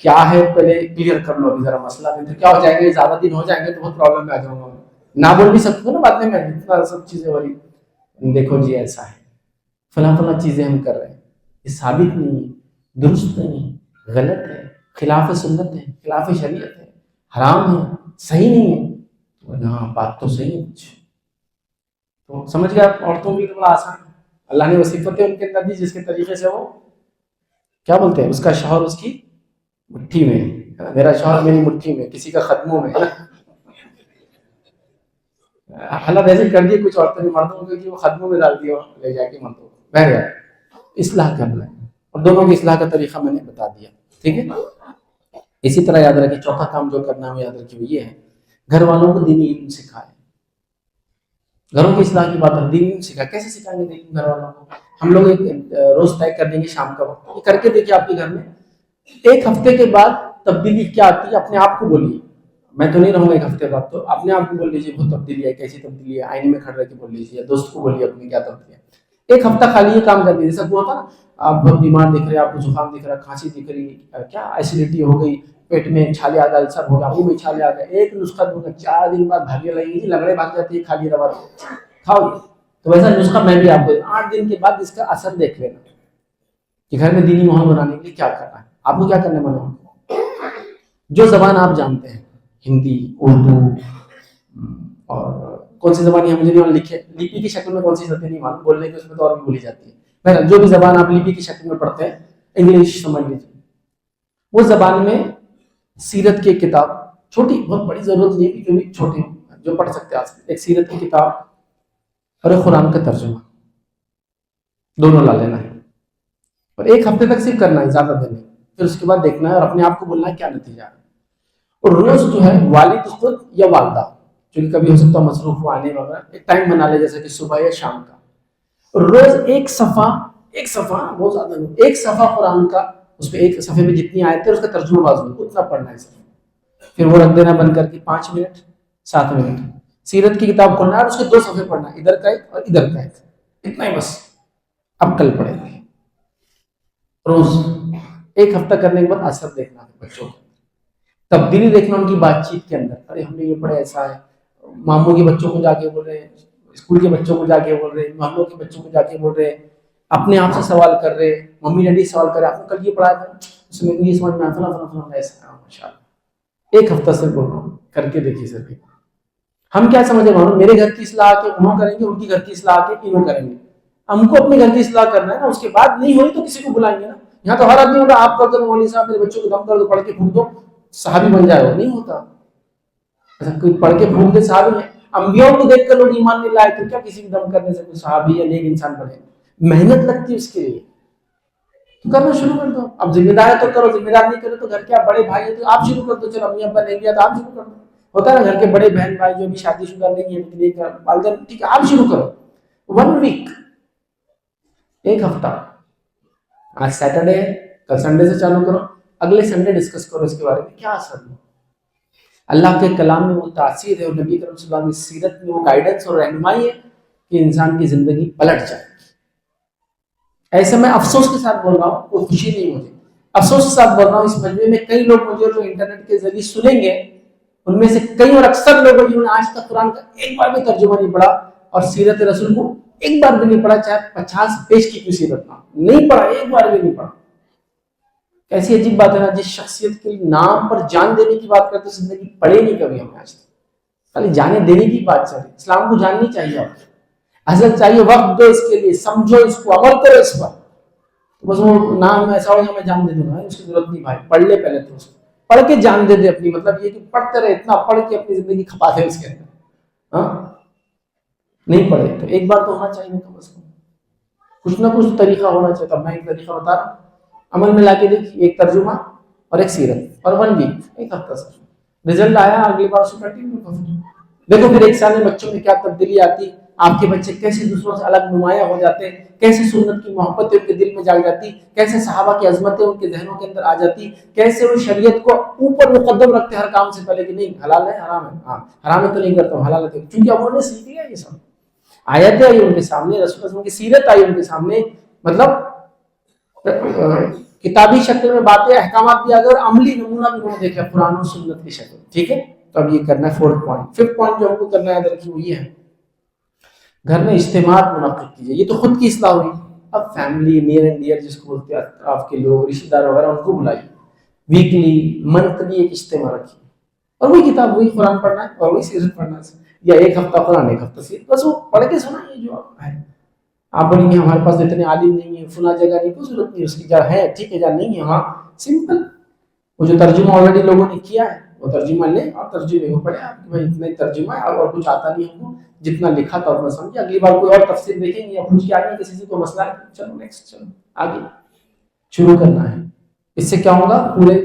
A: کیا ہے پہلے کلیئر کر لو ابھی ذرا مسئلہ، نہیں تو کیا ہو جائے گا، زیادہ دن ہو جائیں گے تو بہت پرابلم میں آ جاؤں گا، نہ بول بھی سکتا ہوں نا بعد میں اتنا سب چیزیں ہو رہی، دیکھو جی ایسا ہے فلاں فلاں چیزیں ہم کر رہے ہیں، یہ ثابت نہیں ہے، درست نہیں ہے، غلط ہے، خلاف سنت ہے، خلاف شریعت ہے، حرام ہے، صحیح نہیں ہے، ہاں بات تو صحیح ہے کچھ، تو سمجھ گیا عورتوں کے لیے بڑا آسان ہے، اللہ نے وہ صفتیں ان کے اندر دی جس کے طریقے سے وہ کیا بولتے ہیں، اس کا شوہر اس کی مٹھی میں ہے، میرا شوہر میری مٹھی میں، کسی کا قدموں میں، حالات ایسے کر دیے کچھ عورتوں نے مردوں کو کہ وہ قدموں میں ڈال دیا لے جا کے مردوں کو، بہر گیا اصلاح کرنا ہے، اور دونوں کی اصلاح کا طریقہ میں نے بتا دیا، ٹھیک ہے۔ اسی طرح یاد رکھیں چوتھا کام جو کرنا ہے یاد رکھیں وہ یہ ہے، گھر والوں کو دینی علم سکھائے، گھروں کی اصلاح کی بات ہے، دینی علم سکھائے، کیسے سکھائیں گے دیکھیں گھر والوں کو، ہم لوگ ایک روز طے کر دیں گے شام کا وقت، یہ کر کے دیکھیے آپ کے گھر میں ایک ہفتے کے بعد تبدیلی کیا آتی ہے، اپنے آپ کو بولیے، میں تو نہیں رہوں گا ایک ہفتے بعد، تو اپنے آپ کو بول لیجیے بہت تبدیلی ہے، کیسی تبدیلی ہے، آئینے میں کھڑ رہ کے بول لیجیے، دوست کو بولیے اپنی کیا تبدیلی ہے، ایک ہفتہ خالی یہ کام کر دیجیے، جیسا ہوا تھا نا آپ بہت بیمار دکھ رہے، آپ کو زکام دکھ رہا، کھانسی دکھ رہی، کیا ایسیڈیٹی ہو گئی، پیٹ میں چھالے آ گئے، السر ہو گیا، منہ میں چھالے آ گئے، ایک نسخہ دوں گا 4 دن بعد بھاگنے لگیں گی، لگڑے بھاگ جاتی ہے، کھا لیے دوا کھاؤ گے، تو ویسا نسخہ میں بھی آپ کو 8 دن کے بعد اس کا اثر دیکھ لینا کہ گھر میں دینی ماحول بنانے کے لیے کیا کرنا ہے، آپ کو کیا کرنے والا ہوں، جو زبان آپ جانتے ہیں، ہندی، اردو، اور کون سی زبان ہے مجھے نہیں معلوم، لکھے لپی کی شکل میں کون سی زبان نہیں معلوم، بولنے کی اس میں تو اور بھی بولی جاتی ہے، بہرحال جو بھی زبان آپ لپی کی شکل میں پڑھتے ہیں، انگلش سمجھ لیجیے، وہ زبان میں سیرت کی کتاب، چھوٹی بہت بڑی ضرورت نہیں ہے، جو بھی چھوٹی جو پڑھ سکتے ہیں، ایک سیرت کی کتاب اور ایک قرآن کا ترجمہ، دونوں لا لینا ہے، اور ایک ہفتے تک صرف کرنا ہے، زیادہ دیر نہیں، پھر اس کے بعد دیکھنا ہے اور اپنے آپ کو بولنا ہے کیا نتیجہ ہے، اور روز جو ہے والد خود یا والدہ جو کبھی ہو سکتا ہے مصروف ہو آنے وغیرہ، ایک ٹائم بنا لے جیسے کہ صبح یا شام کا، اور روز ایک صفحہ بہت زیادہ نہیں، ایک صفحہ قرآن کا، اس میں ایک صفحے میں جتنی آیتیں اس کا ترجمہ بازو اتنا پڑھنا ہے صرف، پھر وہ رکھ دینا بند کر کے 5 منٹ 7 منٹ سیرت کی کتاب کھولنا ہے اور اس کے 2 صفحے پڑھنا ہے، ادھر کا ایک اور ادھر کا ایک، اتنا ہی بس، اب کل پڑھیں گے روز، ایک ہفتہ کرنے کے بعد اثر دیکھنا ہے بچوں کو، تبدیلی دیکھنا ان کی بات چیت کے اندر، ارے ہم نے یہ پڑھا ایسا ہے، ماموں کے بچوں کو جا کے بول رہے ہیں، اسکول کے بچوں کو جا کے بول رہے ہیں، محلوں کے بچوں کو جا کے بول رہے ہیں، اپنے آپ سے سوال کر رہے ہیں، ممی ڈیڈی سوال کر رہے ہیں، آپ نے کل یہ پڑھا تھا، اس میں یہ سمجھ میں فلاں فلاں فلاں ایسا ہے، ماشاءاللہ، ایک ہفتہ سے بول رہا ہوں کر کے دیکھیے سر، ہم کیا سمجھے مانو میرے گھر کی اصلاح کے انہوں کریں گے، ان کی گھر کی اصلاح کے انہوں کریں گے، ہم کو اپنے گھر کی اصلاح کرنا ہے نا، اس کے بعد نہیں ہوئی تو کسی کو بلائیں گے نا، یہاں تو ہر آدمی ہوگا آپ کر دو مولوی صاحب میرے بچوں کو دم کر دو، پڑھ کے پھونک دو صحابی بن جائے، وہ نہیں ہوتا ایسا، کوئی پڑھ کے پھونک دے صحابی ہے، انبیاء کو دیکھ کر لوگ ایمان نہیں لائے تو کیا کسی کو دم کرنے سے کوئی صحابی یا نیک انسان بنے، محنت لگتی ہے اس کے لیے، تو کرنا شروع کر دو، اب ذمہ دار ہے تو کرو، ذمہ دار نہیں کرے تو گھر کے آپ بڑے بھائی ہیں تو آپ شروع کر دو، چلو امی ابا نہیں گیا تو آپ شروع کر دو، ہوتا ہے نا گھر کے بڑے بہن بھائی جو بھی شادی شدہ نہیں ہے والدین، ٹھیک ہے آپ شروع کرو 1 ویک، ایک ہفتہ آج سیٹرڈے ہے، کل سنڈے سے چالو کرو، اگلے سنڈے ڈسکس کرو اس کے بارے میں کیا اثر ہو۔ اللہ کے کلام میں وہ تاثیر ہے اور نبی کریم صلی اللہ علیہ وسلم کی سیرت میں وہ گائیڈنس اور رہنمائی ہے کہ انسان کی زندگی پلٹ جائے۔ ایسے میں افسوس کے ساتھ بول رہا ہوں، کوئی خوشی نہیں مجھے، افسوس کے ساتھ بول رہا ہوں، اس مجمع میں کئی لوگ مجھے جو انٹرنیٹ کے ذریعے سنیں گے ان میں سے کئی اور اکثر لوگ جنہوں نے آج تک قرآن کا ایک بار بھی ترجمہ نہیں پڑھا اور سیرت رسول کو ایک بار بھی نہیں پڑھا، چاہے 50 پیج کی کیوں سیرت نہ نہیں پڑھا، ایک بار بھی نہیں پڑھا۔ کیسی عجیب بات ہے نا، جس شخصیت کے نام پر جان دینے کی بات کرتے زندگی پڑھے نہیں کبھی ہم نے آج تک، خالی جانے دینے کی بات چل رہی۔ اسلام کو جاننی چاہیے، آپ کو اصل چاہیے، وقت دو اس کے لیے، سمجھو اس کو، عمل کرو اس پر۔ بس وہ نام ایسا ہوگا میں جان دے دوں گا، اس کی ضرورت نہیں بھائی، پڑھ لے پہلے تو اس کو، پڑھ کے جان دے دے اپنی، مطلب یہ کہ پڑھتے رہے، اتنا پڑھ کے اپنی زندگی کھپا دے اس کے اندر۔ ہاں نہیں پڑھے تو ایک بار تو ہونا چاہیے کم از کم، کچھ نہ کچھ طریقہ ہونا چاہیے۔ تب میں ایک طریقہ بتا رہا ہوں، عمل میں لا کے دیکھیے، ایک ترجمہ اور ایک سیرت، اور 1 ویک، ایک ہفتہ سے رزلٹ آیا، اگلی بار اسے کنٹینیو کرو۔ دیکھو پھر ایک سال میں بچوں میں کیا تبدیلی آتی، آپ کے بچے کیسے دوسروں سے الگ نمایاں ہو جاتے ہیں، کیسے سنت کی محبت ان کے دل میں جاگ جاتی، کیسے صحابہ کی عظمتیں ان کے ذہنوں کے اندر آ جاتی، کیسے وہ شریعت کو اوپر مقدم رکھتے ہر کام سے پہلے، کہ نہیں حلال ہے حرام ہے، ہاں حرام ہے تو نہیں کرتا ہوں، حلال ہے تو، کیونکہ اب انہوں نے سیکھ لیا یہ سب، آیتیں آئی ان کے سامنے، رسول اللہ کی سیرت آئی ان کے سامنے، مطلب کتابی شکل میں باتیں احکامات بھی آ گئے اور عملی نمونہ بھی انہوں نے دیکھا قرآن و سنت کی شکل۔ ٹھیک ہے، تو اب یہ کرنا ہے 4th پوائنٹ۔ 5th پوائنٹ جو ہم کو کرنا ہے ادھر وہ یہ ہے، گھر میں اجتماعات منعقد کیجیے۔ یہ تو خود کی اصلاح ہوئی، اب فیملی نیئر اینڈ ڈیئر جس کو بولتے ہیں، اطراف کے لوگ، رشتہ دار وغیرہ، ان کو بلائیے، ویکلی منتھلی ایک اجتماع رکھیے، اور وہی کتاب، وہی قرآن پڑھنا ہے اور وہی سیرت پڑھنا ہے، یا ایک ہفتہ قرآن ایک ہفتہ سیرت، بس وہ پڑھ کے سنائیے جو ہے۔ آپ بولیں گے ہمارے پاس اتنے عالم نہیں ہے، فلاں جگہ نہیں، کوئی ضرورت نہیں اس کی، جہاں ہے ٹھیک ہے، جہاں نہیں ہے وہاں سمپل، وہ جو ترجمہ آلریڈی لوگوں نے کیا ہے وہ ترجمہ لیں اور ترجمے کو پڑھیں۔ آپ بھائی اتنا ہی ترجمہ ہے اور کچھ آتا نہیں ہم کو، جتنا لکھا تھا اتنا سمجھے، اگلی بار کوئی اور تفسیر دیکھیں گے یا پوچھ کے آگے کسی سے کوئی مسئلہ ہے، چلو نیکسٹ، چلو آگے شروع کرنا ہے۔ اس سے کیا ہوگا، پورے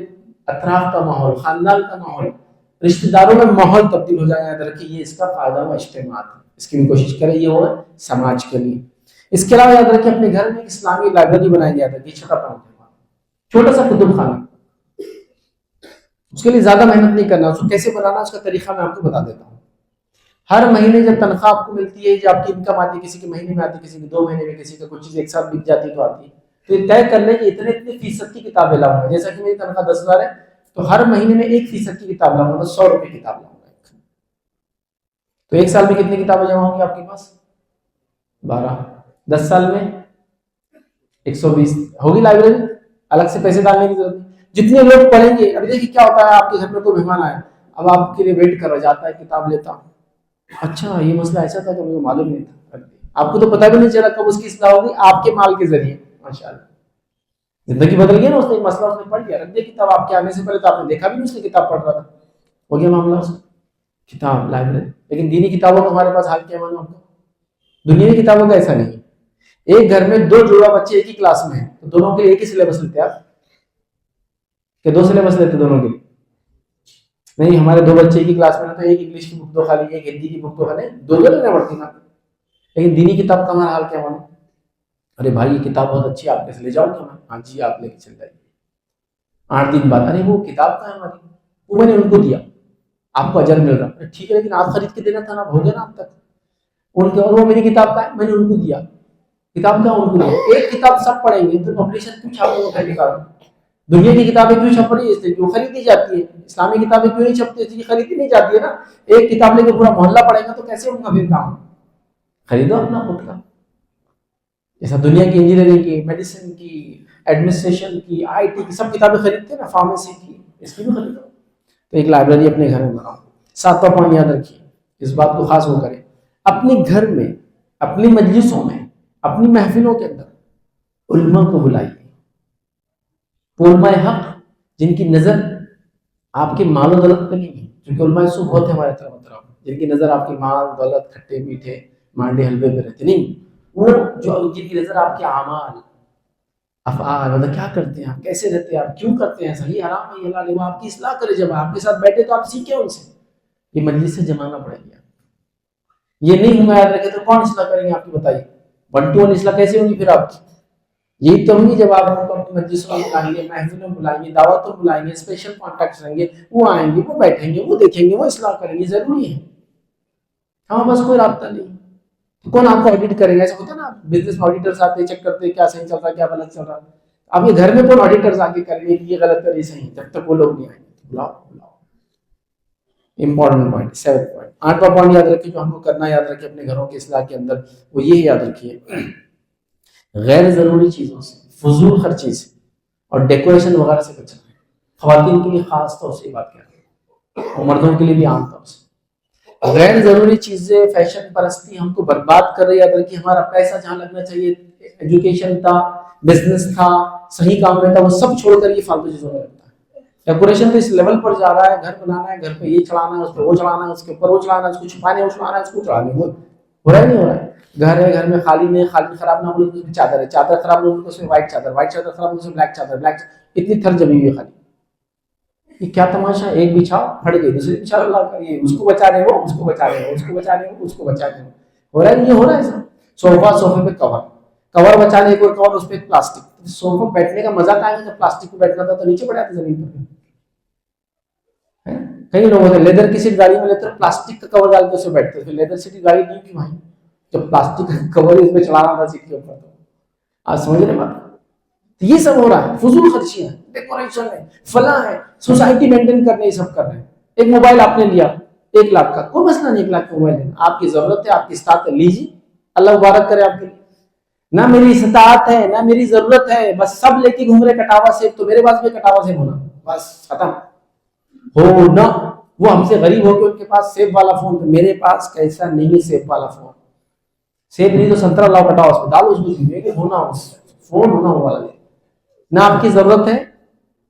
A: اطراف کا ماحول، خاندان کا ماحول، رشتہ داروں میں ماحول تبدیل ہو جائے گا۔ ادھر کہ یہ اس کا فائدہ ہوا اجتماعات، اس کی بھی کوشش کریں، یہ ہوا سماج کے لیے۔ اس کے علاوہ یاد رکھیں اپنے گھر میں ایک اسلامی لائبریری بنائی گیا تھا، کہ چھٹا پوائنٹ، چھوٹا سا کتب خانہ، اس کے لیے زیادہ محنت نہیں کرنا، اس کو کیسے بنانا اس کا طریقہ میں آپ کو بتا دیتا ہوں۔ ہر مہینے جب تنخواہ آپ کو ملتی ہے، جب آپ کی انکم آتی ہے، کسی کے مہینے میں آتی ہے، کسی کے 2 مہینے میں، کسی کا کوئی چیز ایک ساتھ بک جاتی ہے تو آتی ہے، تو یہ طے کر لیں کہ اتنے اتنے فیصد کی کتابیں لاؤں گا، جیسا کہ میری تنخواہ 10,000 ہے تو ہر مہینے میں 1% کی کتاب لاؤں گا، تو 100 روپے کتاب لاؤں گا، تو ایک سال میں کتنی کتابیں جمع ہوں گی آپ کے پاس؟ 12۔ 10 سال میں 120 ہوگی لائبریری، الگ سے پیسے ڈالنے کی ضرورت نہیں، جتنے لوگ پڑھیں گے۔ ابھی دیکھیے کیا ہوتا ہے، آپ کے گھر میں کوئی مہمان آیا، اب آپ کے لیے ویٹ کر رہا، جاتا ہے کتاب لیتا ہوں، اچھا یہ مسئلہ ایسا تھا کہ مجھے معلوم نہیں تھا، آپ کو تو پتہ بھی نہیں چلا کب اس کی اصلاح ہوگی، آپ کے مال کے ذریعے، ماشاءاللہ زندگی بدل گئی نا، اس نے ایک مسئلہ اس نے پڑھ لیا، رکھ دیا کتاب، آپ کے آنے سے پہلے تو آپ نے دیکھا بھی نہیں اس نے کتاب پڑھ رہا تھا، ہو گیا معاملہ اس کتاب لائبریری۔ لیکن دینی کتابوں کا ہمارے پاس حال کیا معلوم آپ کو، دنیا کی کتابوں کا ایسا نہیں ہے۔ ایک گھر میں 2 جوڑا بچے ایک ہی کلاس میں ہیں تو دونوں کے لیے ایک ہی سلیبس لیتے آپ کہ 2 سلیبس لیتے دونوں کے لیے؟ نہیں، ہمارے 2 بچے ایک ہی کلاس میں ہیں تو ایک انگلش کی بک دو خالی، ایک ہندی کی بک دو خالی، 2 لینا پڑتی نا۔ لیکن دینی کتاب کا ہمارا حال کیا معلوم، ارے بھائی یہ کتاب بہت اچھی ہے، آپ کیسے لے جاؤ گے؟ ہاں جی آپ لے کے چل جائیے۔ 8 دن بعد، ارے وہ کتاب کا ہے ہماری، وہ میں نے ان کو دیا، آپ کو اجر مل رہا ہے، ٹھیک ہے لیکن آپ خرید کے دینا تھا نا، ہو گیا نا اب تک ان کے، اور وہ میری کتاب کا ہے میں نے ان کو دیا، کتاب کا ان کو دیا۔ ایک کتاب سب پڑھیں گے تو پبلشر کیوں چھاپے گا کتاب؟ دنیا کی کتابیں کیوں چھپ رہی ہے؟ اس لیے کیوں خریدی جاتی ہے، اسلامی کتابیں کیوں نہیں چھپتی؟ اس لیے خریدی نہیں جاتی ہے نا۔ ایک کتاب لے کے پورا محلہ پڑھے گا تو کیسے ہوگا پھر کام؟ خریدو اپنا خود کا، جیسا دنیا کی انجینئرنگ کی، میڈیسن کی، ایڈمنسٹریشن کی، آئی ٹی کی سب کتابیں خریدتے ہیں نا، فارمیسی کی، اس کی بھی خریدو۔ تو ایک لائبریری اپنے گھر میں بناؤ۔ 7واں پوائنٹ یاد رکھیے، اس بات کو خاص وہ کریں، اپنے گھر میں، اپنی مجلسوں میں، اپنی محفلوں کے اندر علماء کو بلائیے، علماء حق جن کی نظر آپ کے مال و دولت پہ نہیں ہے، کیونکہ علماء سو بہت ہے ہمارے طرف، جن کی نظر آپ کے مال دولت کھٹے میٹھے مانڈے حلوے پہ رہتے نہیں، وہ جو جن کی نظر آپ کے اعمال افعال، مطلب کیا کرتے ہیں آپ، کیسے رہتے ہیں آپ، کیوں کرتے ہیں، صحیح حرام ہے یہ حلال ہے، وہ آپ کی اصلاح کرے، جب آپ کے ساتھ بیٹھے تو آپ سیکھیں ان سے، یہ مجلس سے جمانا پڑے گا۔ یہ نہیں ہوں یاد رکھے تو کون اصلاح کریں گے آپ کی، بتائیے 1 to 1 اصلاح کیسے ہوگی پھر آپ کی؟ یہی تو ہوگی جب آپ ان کو اپنی مجلسوں میں بلائیں گے، محفلوں میں بلائیں گے، دعوتوں میں بلائیں گے، اسپیشل کانٹیکٹس رہیں گے، وہ آئیں گے، وہ بیٹھیں گے، وہ دیکھیں گے، وہ اصلاح کریں گے، ضروری ہے. ہاں بس کوئی رابطہ نہیں. کون آپ کو آڈٹ کرے گا؟ ایسا ہوتا ہے نا، بزنس میں آڈیٹرز آتے ہیں، چیک کرتے ہیں کیا صحیح چل رہا ہے کیا غلط چل رہا ہے. آپ کے گھر میں کون آڈیٹرز آ کے کریں گے کہ یہ غلط کر یہ صحیح؟ جب تک وہ لوگ نہیں آئیں گے. بلاؤ بلاؤ. Important point 7 point. 8واں پوائنٹ یاد رکھیے جو ہم کو کرنا یاد رکھے اپنے گھروں کے اصلاح کے اندر، وہ یہ یاد رکھیے غیر ضروری چیزوں سے، فضول خرچی سے اور ڈیکوریشن وغیرہ سے بچنا ہے. خواتین کے لیے خاص طور سے یہ بات کہہ رہا ہوں اور مردوں کے لیے بھی عام طور سے. غیر ضروری چیزیں، فیشن پرستی ہم کو برباد کر رہی ہے. یاد رکھیے ہمارا پیسہ جہاں لگنا چاہیے، ایجوکیشن تھا، بزنس تھا، صحیح کام میں تھا، وہ سب چھوڑ کر یہ فالتو چیزوں میں لگتا ہے. ڈیکوریشن تو اس لیول پر جا رہا ہے، گھر بنانا ہے، گھر پہ یہ چڑھانا ہے، اس پہ وہ چڑھانا ہے، اس کے اوپر وہ چڑھانا ہے، اس کو چھپانے وہ چڑھانا ہے، اس کو چڑھانے وہ ہو رہا ہے نہیں ہو رہا ہے. گھر ہے، گھر میں خالی نہیں، خالی خراب نہ ہو تو اس میں چادر ہے، چادر خراب نہ ہو تو اس میں وائٹ چادر، وائٹ چادر خراب ہو تو اس میں بلیک چادر، بلیک اتنی تھر جمی ہوئی ہے خالی. یہ کیا تماشا، ایک بچھاؤ پھٹ گئی، دوسری بچھاؤ اللہ کا، یہ اس کو بچا رہے ہو، اس کو بچا رہے ہو، اس کو بچا رہے ہو، اس کو بچا رہے ہو. ہو رہا ہے یہ ہو رہا ہے سب. صوفہ، صوفے پہ کور، کور بچا لے کوئی کور، اس پہ پلاسٹک. صوفہ بیٹھنے کا مزہ تھا جب پلاسٹک پہ بیٹھنا تھا تو نیچے پڑا تھا زمین پر. کئی لوگ ہوتے ہیں لیدر کی سیٹ گاڑی میں لیتے پلاسٹک کا کور ڈال کے اس پہ بیٹھتے تھے. لیدر سیٹ کی گاڑی نہیں کی بھائی، جب پلاسٹک کا کور اس پہ چڑھانا تھا سیٹ کے اوپر. تو آپ سمجھ رہے بات؟ یہ سب ہو رہا ہے، فضول خرچیاں، ڈیکوریشن ہے، فلاں ہے، سوسائٹی مینٹین کرنے یہ سب کر رہے ہیں. ایک موبائل آپ نے لیا 1 لاکھ کا، کوئی مسئلہ نہیں 1 لاکھ کا موبائل لینا، آپ کی ضرورت ہے، آپ کی استطاعت ہے، لیجیے، اللہ مبارک کرے آپ کے لیے. نہ میری استطاعت ہے نہ میری ضرورت ہے، بس سب لے کے گھوم رہے کٹاوا سیب، تو میرے پاس بھی کٹاوا سیب ہونا، بس ختم. ہو نہ وہ ہم سے غریب ہو کے ان کے پاس سیب والا فون، تو میرے پاس کیسا نہیں ہے سیب والا فون. سیب نہیں تو سنترا لاؤ، کٹاؤ، اس پہ ڈالو، اس کو ہونا فون ہونا وہ والا. نہ آپ کی ضرورت ہے،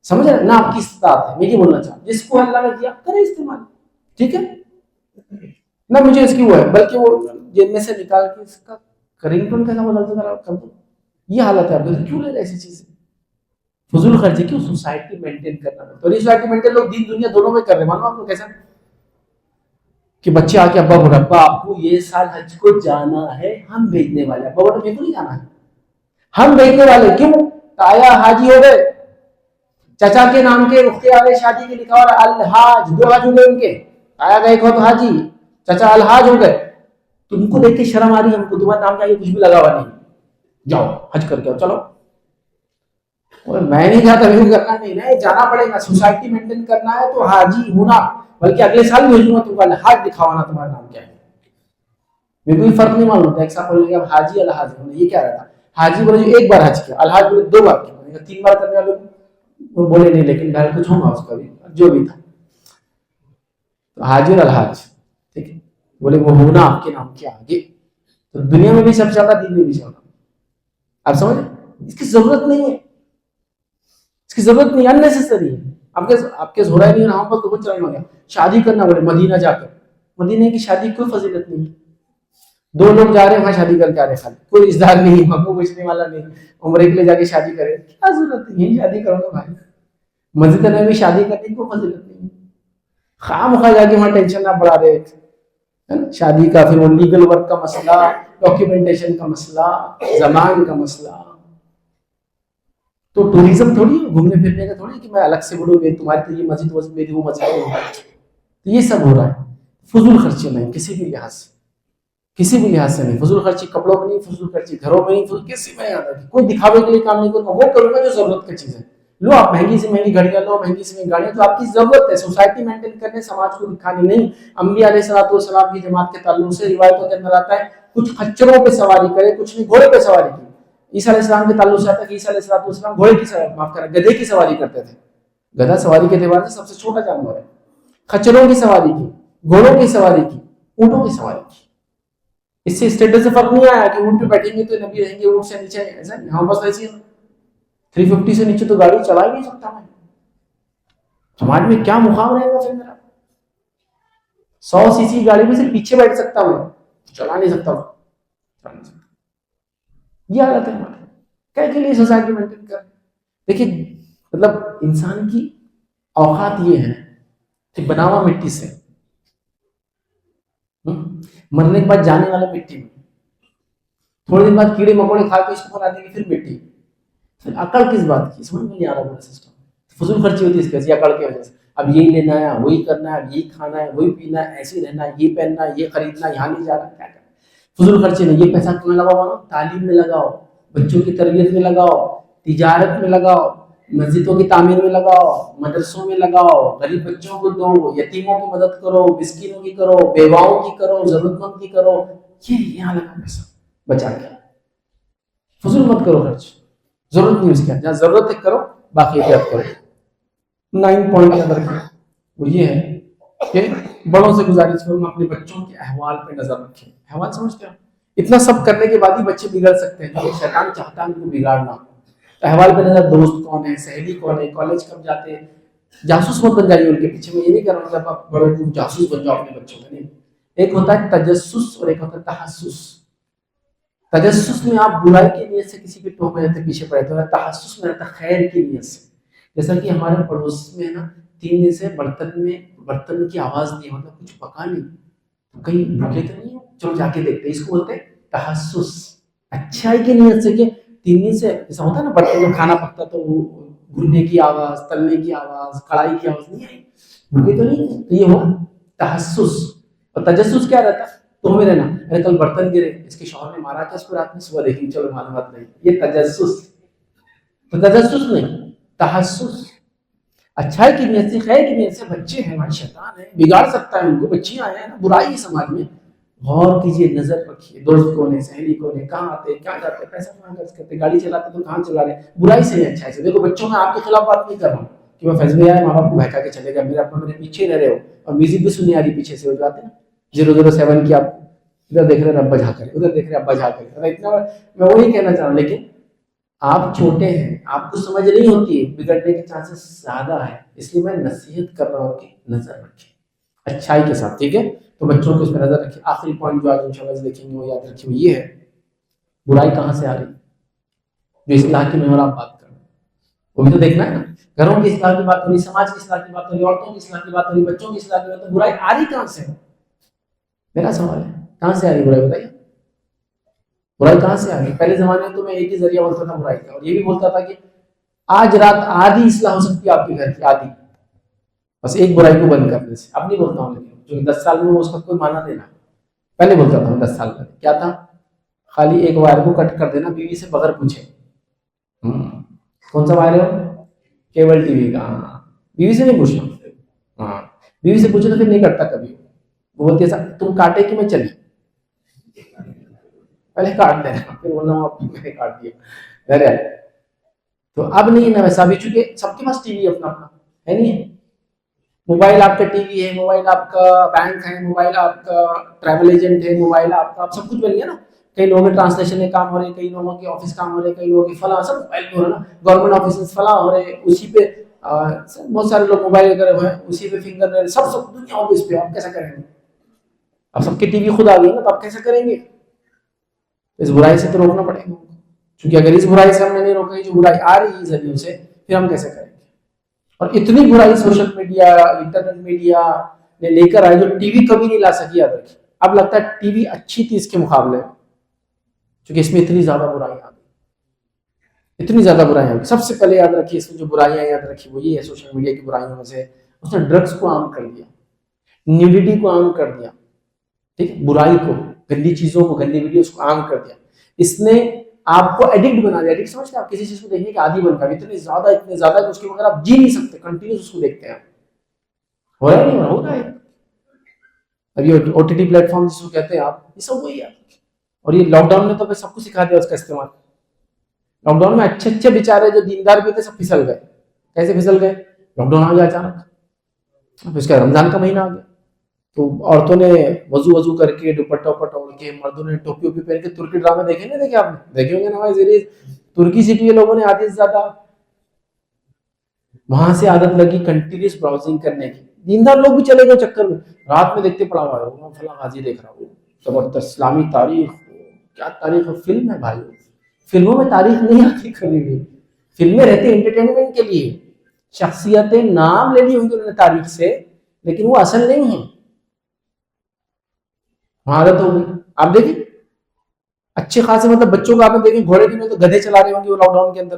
A: سمجھ رہے، نہ آپ کی استطاعت ہے. میں یہ بولنا چاہتا ہوں جس کو اللہ نے دیا کرے استعمال، ٹھیک ہے. نہ مجھے اس کی وہ ہے، بلکہ وہ جیب میں سے نکال کے اس کا کرنگ ٹون کیسا بدلتا کر دو. یہ حالت ہے آپ کیوں لے رہے ایسی چیزیں؟ فضول خرچی کیوں؟ سوسائٹی مینٹین کرنا. تو سوسائٹی مینٹین لوگ دین دنیا دونوں میں کر رہے ہیں. معلوم آپ کو کیسا کہ بچے آ کے ابا بول ابا آپ کو یہ سال حج کو جانا ہے، ہم بھیجنے والے. ابا بول میرے کو نہیں جانا ہے، ہم بھیجنے والے. کیوں؟ آیا حاجی ہو گئے، چچا کے نام کے اختیار شادی کے لکھا اور الحاج، 2 حج ہو گئے ان کے. آیا گئے کو تو حاجی، چچا الحاج ہو گئے. تم کو دیکھ کے شرم آ رہی ہے ہم کو، تمہارے نام کا یہ کچھ بھی لگا ہوا نہیں، جاؤ حج کر کے چلو. میں نہیں جاتا، میرے کرنا نہیں، جانا پڑے گا. سوسائٹی مینٹین کرنا ہے تو حاجی ہونا، بلکہ اگلے سال بھیجوں گا تم کو الحاج دکھاوانا تمہارا نام کیا ہے. میرے کوئی فرق نہیں معلوم ہوتا. ایک صاحب بولے اب حاجی الحاج ہونا، یہ کیا رہتا؟ حاجی بولے جو 1 بار حج کیا، الحاج بولے 2 بار کیا، 3 بار کرنے والے وہ بولے نہیں لیکن گھر کچھ ہوگا اس کا بھی جو بھی تھا. تو حاجی اور الحاج ٹھیک ہے، بولے وہ ہونا آپ کے نام کے آگے. تو دنیا میں بھی سب چلتا، دین میں بھی چلتا. آپ سمجھ، اس کی ضرورت نہیں ہے، اس کی ضرورت نہیں، اننیسیسری ہے. آپ کے ہو رہا نہیں رہا پر تو بہت چلانا ہو گیا. شادی کرنا بولے مدینہ جا کر، مدینہ کی شادی کوئی فضیلت نہیں ہے. 2 لوگ جا رہے ہیں وہاں شادی کر کے آ رہے ہیں، خالی کوئی رشتہ دار نہیں، ہم کو پوچھنے والا نہیں، عمرے کے لیے جا کے شادی کرے. کیا ضرورت ہے؟ یہی شادی کرو گا بھائی. مسجد میں بھی شادی کرنے کی کوئی فضیلت نہیں ہے. خام خواہ جا کے وہاں ٹینشن نہ پڑا رہے شادی کا، پھر وہ لیگل ورک کا مسئلہ، ڈاکیومنٹیشن کا مسئلہ، زبان کا مسئلہ. تو ٹوریزم تھوڑی ہے، گھومنے پھرنے کا تھوڑی کہ میں الگ سے بولوں گے تمہاری تو یہ مسجد میری وہ مسجد ہے. تو یہ سب ہو رہا ہے. فضول خرچی نہیں کسی بھی لحاظ سے، کسی بھی لحاظ سے نہیں. فضول خرچی کپڑوں میں نہیں، فضول خرچی گھروں میں نہیں، فضول کسی میں کوئی دکھاوے کے لیے کام نہیں کروں گا. وہ کروں گا جو ضرورت کی چیز ہے. لو آپ مہنگی سے مہنگی گھڑیاں لو، مہنگی سے مہنگی گاڑیاں، تو آپ کی ضرورت ہے. سوسائٹی مینٹین کرنے، سماج کو دکھانے نہیں. انبیاء علیہ الصلوۃ والسلام کی جماعت کے تعلق سے روایتوں کے اندر آتا ہے کچھ خچروں پہ سواری کرے، کچھ نہیں گھوڑے پہ سواری کی. عیسیٰ علیہ السلام کے تعلق سے آتا ہے کہ عیسیٰ علیہ الصلوۃ والسلام گھوڑے کی معاف کریں گدھے کی سواری کرتے تھے. گدھا سواری کے اعتبار سے سب سے چھوٹا جانور ہے. خچروں کی سواری کی، گھوڑوں کی سواری کی، اونٹوں کی سواری کی. اس سے اسٹیٹس سے فرق نہیں آیا کہ اونٹ پہ بیٹھیں گے تو نبی رہیں گے، اونٹ سے نیچے ایسا نہیں. ہاں بس ایسی 350 سے نیچے تو گاڑی چلا ہی نہیں سکتا میں. سماج میں کیا مقام رہے گا پھر میرا؟ 100 cc گاڑی میں صرف پیچھے بیٹھ سکتا ہوں، چلا نہیں سکتا ہوں. یہ حالت ہے ہماری. کیا کے لیے سوسائٹی مینٹین کر. دیکھیے مطلب انسان کی اوقات یہ ہے کہ بنا ہوا مٹی سے، مرنے کے بعد جانے والا مٹی میں، تھوڑے دن بعد کیڑے مکوڑے کھا کے اس کو بنا دیں گے پھر مٹی. اکڑ کس بات کی؟ سمجھ میں نہیں آ رہا پورا سسٹم. فضول خرچی ہوتی ہے اس کی اکڑ کی وجہ سے. اب یہی لینا ہے، وہی کرنا ہے، اب یہی کھانا ہے، وہی پینا ہے، ایسے ہی رہنا ہے، یہ پہننا ہے، یہ خریدنا ہے، یہاں نہیں جانا. کیا کرنا؟ فضول خرچی نہیں. یہ پیسہ کہاں لگاؤ نا؟ تعلیم میں لگاؤ، بچوں کی تربیت میں لگاؤ، تجارت میں لگاؤ، مسجدوں کی تعمیر میں لگاؤ، مدرسوں میں لگاؤ، غریب بچوں کو دو، یتیموں کی مدد کرو، مسکینوں کی کرو، بیواؤں کی کرو، ضرورت مند کی کرو. یہ یہاں لگاؤ پیسہ بچا کے. فضول مت کرو خرچ، ضرورت نہیں اس کی. جہاں ضرورت ہے کرو، باقی احتیاط کرو. 9 پوائنٹ یاد رکھیں وہ یہ ہے کہ بڑوں سے گزارش کروں اپنے بچوں کے احوال پہ نظر رکھیں. احوال سمجھتے ہیں؟ اتنا سب کرنے کے بعد ہی بچے بگڑ سکتے ہیں، کیونکہ شیطان چاہتا ہے ان کو بگاڑنا. احوال پہ نظر، دوست کون ہے، سہیلی کون ہے، کالج کب جاتے ہیں. جاسوس مت بن جائیے ان کے پیچھے. میں یہ نہیں کر رہا ہوں کہ آپ بڑوں کو جاسوس بن جاؤ اپنے بچوں کا، نہیں. ایک ہوتا ہے تجسس اور ایک ہوتا ہے تحسس. تجسس میں آپ برائی کی نیت سے کسی کے ٹوپ میں رہتے پیچھے پڑے تو، تحسس میں رہتا خیر کی نیت سے. جیسا کہ ہمارے پڑوس میں نا 3 دن سے برتن کی آواز نہیں، مطلب کچھ پکا نہیں، کہیں بھوکے تو نہیں ہو، چلو جا کے دیکھتے. اس کو بولتے ہیں تحسس. اچھائی کی نیت سے کہ 3 دن سے ایسا ہوتا ہے نا، برتن میں کھانا پکتا تو وہ بھوننے کی آواز، تلنے کی آواز، کڑھائی کی آواز نہیں آئی، بھوکے تو نہیں ہے، تو یہ ہوا تحسس. اور تجسس کیا رہتا؟ تو میں رہنا، ارے کل برتن گرے، اس کے شوہر نے مارا کیا اس کو رات میں، صبح دیکھیں چلو معلومات نہیں. یہ تجسس. تو تجسس نہیں، تحسس. اچھائی کی نیت سے، خیر کی نیت سے. بچے ہیں بھائی، شیطان ہے، بگاڑ سکتا ہے ان کو. بچیاں ہیں نا، برائی ہے سماج میں. غور کیجیے، نظر رکھیے، دوست کون ہے، سہیلی کون ہے، کہاں آتے ہیں، کہاں جاتے ہیں، پیسہ کہاں خرچ کرتے ہیں، گاڑی چلاتے تو کہاں چلا رہے ہیں. برائی سے نہیں، اچھائی سے. دیکھو بچوں میں آپ کے خلاف بات نہیں کر رہا ہوں کہ وہ فیض میں آئے ماں باپ کو بہکا کے چلے گا، میرے ابا میرے پیچھے رہ رہے ہو اور میوزک بھی سننے آ رہی پیچھے سے ہو جاتے ہیں 007 کی. آپ ادھر دیکھ رہے ہیں ابا جھا کرے، ادھر دیکھ رہے ہیں ابا جھا کرے. اتنا میں وہی کہنا چاہ رہا ہوں. لیکن آپ چھوٹے ہیں، آپ کو سمجھ نہیں ہوتی ہے، بگڑنے کے چانسز زیادہ ہے. اس لیے میں نصیحت کر رہا ہوں کہ نظر رکھیں اچھائی کے ساتھ، ٹھیک ہے. تو بچوں کو اس پہ نظر رکھیں. آخری پوائنٹ جو آج انشاءاللہ دیکھیں گے وہ یاد رکھیں، وہ یہ ہے برائی کہاں سے آ رہی، جو اصلاح کی میں اور آپ بات کر رہے ہیں وہ بھی تو دیکھنا ہے نا. گھروں کی اصلاح کی بات ہو رہی، سماج کی اصلاح کی بات ہو رہی، عورتوں کی اصلاح کی بات ہو رہی، بچوں کی اصلاح کی بات ہو رہی. برائی آ رہی کہاں سے؟ میرا سوال ہے کہاں سے آ رہی برائی؟ بتائیے برائی کہاں سے آ رہی؟ پہلے زمانے میں تو میں ایک ہی ذریعہ بولتا تھا برائی کا، اور یہ بھی بولتا تھا کہ آج رات آدھی اصلاح ہو سکتی ہے آپ کے گھر کی، آدھی، بس ایک برائی کو بند کرنے سے. اب نہیں بولتا ہوں، لیکن جو 10 سال میں اس کا کوئی معنی دینا. پہلے بولتا تھا 10 سال پہلے. کیا تھا؟ خالی ایک وائر کو کٹ کر دینا بیوی سے بغیر پوچھے. کون سا وائر ہے؟ کیبل ٹی وی کا. بیوی سے نہیں پوچھنا. ہاں بیوی سے پوچھے تو پھر نہیں کرتا کبھی. وہ بولتی ہے تم کاٹے کہ میں چلی، پہلے کاٹ دینا پھر بولنا میں نے کاٹ دیا. تو اب نہیں نا ویسا بھی، چونکہ سب کے پاس ٹی وی اپنا اپنا ہے. نہیں ہے موبائل آپ کا ٹی وی ہے، موبائل آپ کا بینک ہے، موبائل آپ کا ٹریول ایجنٹ ہے، موبائل آپ کا سب کچھ بن گیا نا. کئی لوگوں کے ٹرانسلیشن کے کام ہو رہے ہیں، کئی لوگوں کے آفس کام ہو رہے ہیں، کئی لوگوں کے فلاں سب موبائل پہ ہو رہا ہے نا. گورنمنٹ آفیسز فلاں ہو رہے ہیں اسی پہ. بہت سارے لوگ موبائل کرے ہوئے ہیں اسی پہ فنگر رہے، سب دنیا ہوگی اس پہ. آپ کیسا کریں گے؟ اب سب کے ٹی وی خود آ گئی نا، تو آپ کیسے کریں گے؟ اس برائی سے تو روکنا پڑے گا، کیونکہ اگر اس برائی سے ہم نے نہیں روکا، جو برائی آ رہی ہے ذریعے سے، پھر ہم کیسے کریں گے؟ اور اتنی برائی سوشل میڈیا، انٹرنیٹ میڈیا نے لے کر آئی جو ٹی وی کبھی نہیں لا سکی. یاد رکھیے اب لگتا ہے ٹی وی اچھی تھی اس کے مقابلے، کیونکہ اس میں اتنی زیادہ برائی آ گئی، اتنی زیادہ برائی آ گئی. سب سے پہلے یاد رکھیے اس میں جو برائیاں یاد رکھی وہ یہ ہے، سوشل میڈیا کی برائیوں میں سے اس نے ڈرگس کو عام کر دیا، نیوڈیٹی کو عام کر دیا، ٹھیک ہے، برائی کو، گندی چیزوں کو، گندی ویڈیوز کو عام کر دیا. اس نے آپ کو ایڈکٹ بنا دیا. ایڈکٹ سمجھتے ہیں آپ کسی چیز کو دیکھنے کے عادی بن کر، اتنے زیادہ کہ اس کے بغیر آپ جی نہیں سکتے، کنٹینیوس اس کو دیکھتے ہیں. ہو رہا ہے نہیں ہو رہا ہے. اب یہ O T T plate form جس کو کہتے ہیں آپ، یہ سب وہی ہے. اور یہ لاک ڈاؤن میں تو سب کو سکھا دیا اس کا استعمال. لاک ڈاؤن میں اچھے اچھے بیچارے جو دیندار بھی تھے سب پھسل گئے. کیسے پھسل گئے؟ لاک ڈاؤن آ گیا اچانک، اس کا رمضان کا مہینہ آ گیا تو عورتوں نے وضو کر کے دوپٹہ اوڑھ کے، مردوں نے ٹوپی اوپی پہن کے ترکی ڈرامے دیکھے نہیں دیکھے؟ آپ نے دیکھے ہوں گے نواز سیریز. ترکی سیکھی ہے لوگوں نے آدھی سے زیادہ. وہاں سے عادت لگی کنٹینیوس براؤزنگ کرنے کی. دیندار لوگ بھی چلے گئے چکر میں، رات میں دیکھتے پڑا ہوا ہے فلاں غازی دیکھ رہا ہوں، زبردست اسلامی تاریخ. کیا تاریخ ہے؟ فلم ہے بھائی. فلموں میں تاریخ نہیں آتی کبھی بھی. فلمیں رہتی انٹرٹینمنٹ کے لیے، شخصیتیں نام لے لی ہوں گی انہوں نے تاریخ سے، لیکن وہ اصل نہیں ہے. عادت ہو گئی. آپ دیکھیں اچھے خاصے مطلب بچوں کو آپ نے دیکھیں گھوڑے کی میں تو گدھے چلا رہے ہوں گے وہ لاک ڈاؤن کے اندر.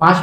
A: 5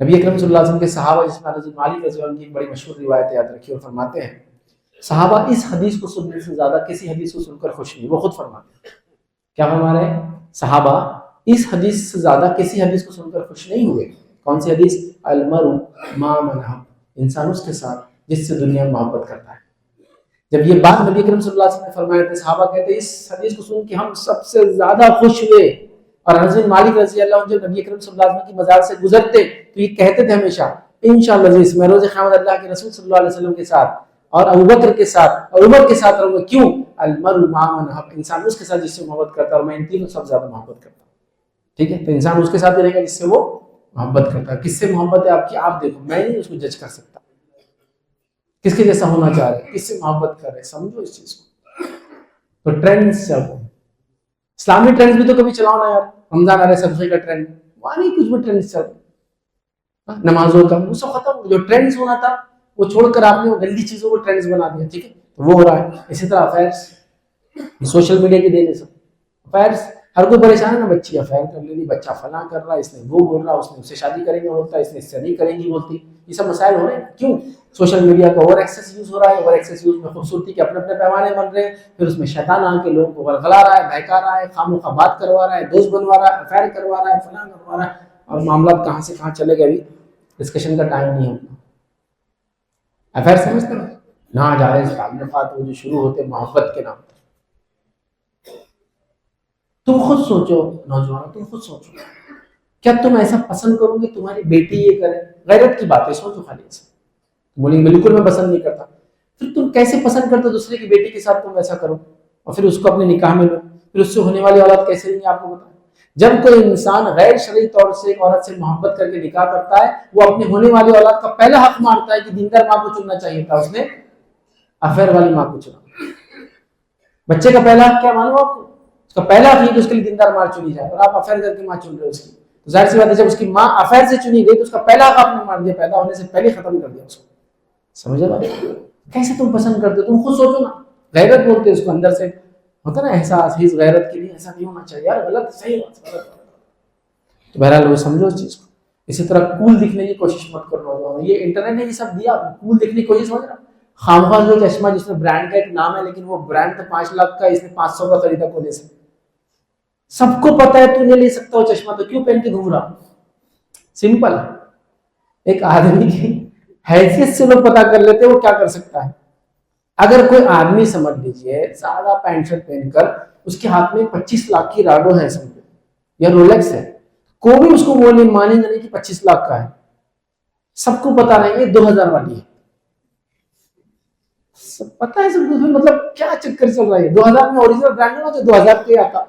A: نبی اکرم صلی اللہ علیہ وسلم کے صحابہ جس میں انس بن مالک رضی اللہ عنہ کی ایک بڑی مشہور روایت یاد رکھی اور فرماتے ہیں صحابہ اس حدیث کو سننے سے زیادہ کسی حدیث کو سن کر خوش نہیں. وہ خود فرماتے ہیں کیا فرما رہے ہیں صحابہ اس حدیث سے زیادہ کسی حدیث کو سن کر خوش نہیں ہوئے. کون سی حدیث؟ المرء مع من احب، انسان اس کے ساتھ جس سے دنیا میں محبت کرتا ہے. جب یہ بات نبی اکرم صلی اللہ علیہ وسلم نے فرمایا تھے صحابہ کہتے ہیں اس حدیث کو سن کے ہم سب سے زیادہ خوش ہوئے. اور انس بن مالک رضی اللہ عنہ جب نبی اکرم صلی اللہ علیہ وسلم کی مزار سے گزرتے تو یہ کہتے تھے ہمیشہ انشاءاللہ عزیز میں روز قیامت اللہ کے رسول صلی اللہ علیہ وسلم کے ساتھ اور ابوبکر کے ساتھ اور عمر کے ساتھ رہوں گا. کیوں؟ المرء مع من احب، انسان اس کے ساتھ جس سے محبت کرتا ہے اور میں ان تینوں سب سے زیادہ محبت کرتا ہوں. ٹھیک ہے، تو انسان اس کے ساتھ رہے گا جس سے وہ محبت کرتا ہے. کس سے محبت ہے آپ کی؟ آپ دیکھو، میں نہیں اس کو جج کر سکتا کس کے جیسا ہونا چاہ رہے، کس سے محبت کر رہے، سمجھو اس چیز کو. تو ٹرینڈز چل رہے ہیں، اسلامی ٹرینڈز بھی تو کبھی چلاؤ نا یار. رمضان آ رہا ہے صدقے کا ٹرینڈ، وہاں نہیں کچھ بھی ٹرینڈز چل رہے. نمازوں کا وہ سب ختم، جو ٹرینڈز ہونا تھا وہ چھوڑ کر آپ نے وہ گندی چیزوں کو ٹرینڈز بنا دیا. ٹھیک ہے، وہ ہو رہا ہے. اسی طرح افیئرس، سوشل میڈیا کے دینے سے افیئرس، ہر کوئی پریشان ہے نا، بچی افیئر کر لے لی، بچہ فلاں کر رہا ہے، اس نے وہ بول رہا، اس نے اس سے شادی کریں گے بولتا ہے، اس نے اس سے نہیں کریں گی بولتی. یہ سب مسائل ہو رہے ہیں. کیوں؟ سوشل میڈیا کا اوور ایکسیس یوز ہو رہا ہے. اوور ایکسیس یوز میں خوبصورتی کے اپنے اپنے پیمانے بن رہے ہیں. پھر اس میں شیطان آ کے لوگوں کو ورغلا رہا ہے، بہکا رہا ہے، خاموخواہ بات کروا رہا ہے، دوست بنوا رہا ہے، افیئر کروا رہا ہے، فلاں کروا رہا ہے، اور معاملات کہاں سے کہاں چلے گئے. ابھی ڈسکشن کا ٹائم نہیں ہوتا. افیئر سمجھتے ہیں ناجائز تعلقات وہ جو شروع ہوتے محبت کے نام پر. تم خود سوچو نوجوانوں، تم خود سوچو کیا تم ایسا پسند کرو گے تمہاری بیٹی یہ کرے؟ غیرت کی بات ہے، سوچو خالی ایسا. بولیں بالکل میں پسند نہیں کرتا. پھر تم کیسے پسند کرتے دوسرے کی بیٹی کے ساتھ تم ایسا کرو اور پھر اس کو اپنے نکاح میں لو؟ پھر اس سے ہونے والی اولاد کیسے لیں گے آپ کو بتائیں. جب کوئی انسان غیر شرعی طور سے ایک عورت سے محبت کر کے نکاح کرتا ہے وہ اپنے ہونے والی اولاد کا پہلا حق مانتا ہے کہ دیندار ماں کو چننا چاہیے تھا، اس نے افیئر والی ماں کو چنا. بچے کا پہلا حق کیا معلوم آپ کو؟ اس کا پہلا حق یہ کہ اس کے لیے دیندار ماں چنی جائے، اور آپ افیئر کر کے ماں چن رہے ہو اس کی. تو ظاہر سی بات ہے جب اس کی ماں افیئر سے چنی گئی تو اس کا پہلا حق آپ نے مان دیا، پیدا ہونے سے پہلے ختم کر دیا اس کو. سمجھے بات؟ کیسے تم پسند کرتے؟ تم خود سوچو نا. غیرت بولتے اس کو، اندر سے ہوتا نا احساس، اس غیرت کے لیے ایسا نہیں ہونا چاہیے یار، غلط صحیح غلط. تو بہرحال وہ سمجھو اس چیز کو. اسی طرح کول دکھنے کی کوشش مت کرو. یہ انٹرنیٹ نے یہ سب دیا، کول دکھنے کی کوشش سمجھ رہا. خامخواہ جو چشمہ جس میں برانڈ کا ایک نام ہے لیکن وہ برانڈ تو 5 لاکھ کا، اس نے 500 کا خریدا کو دے سکتا. سب کو پتا ہے تو نہیں لے سکتا وہ چشمہ، تو کیوں پہن کے گھوم رہا؟ سمپل. ایک آدمی کی حیثیت سے لوگ پتا کر لیتے وہ کیا کر سکتا ہے. اگر کوئی آدمی سمجھ لیجیے سادہ پینٹ شرٹ پہن کر اس کے ہاتھ میں 25 لاکھ کی راڈو ہے سمجھو یا رولیکس ہے، کوئی بھی اس کو وہ نہیں مانے گا نہیں کہ 25 لاکھ کا ہے. سب کو پتا رہے گے 2000 والی ہے. سب پتا ہے سب کو. مطلب کیا چکر چل رہا ہے؟ 2000 میں اوریجنل برانڈ نہ تو 2000 کے آتا.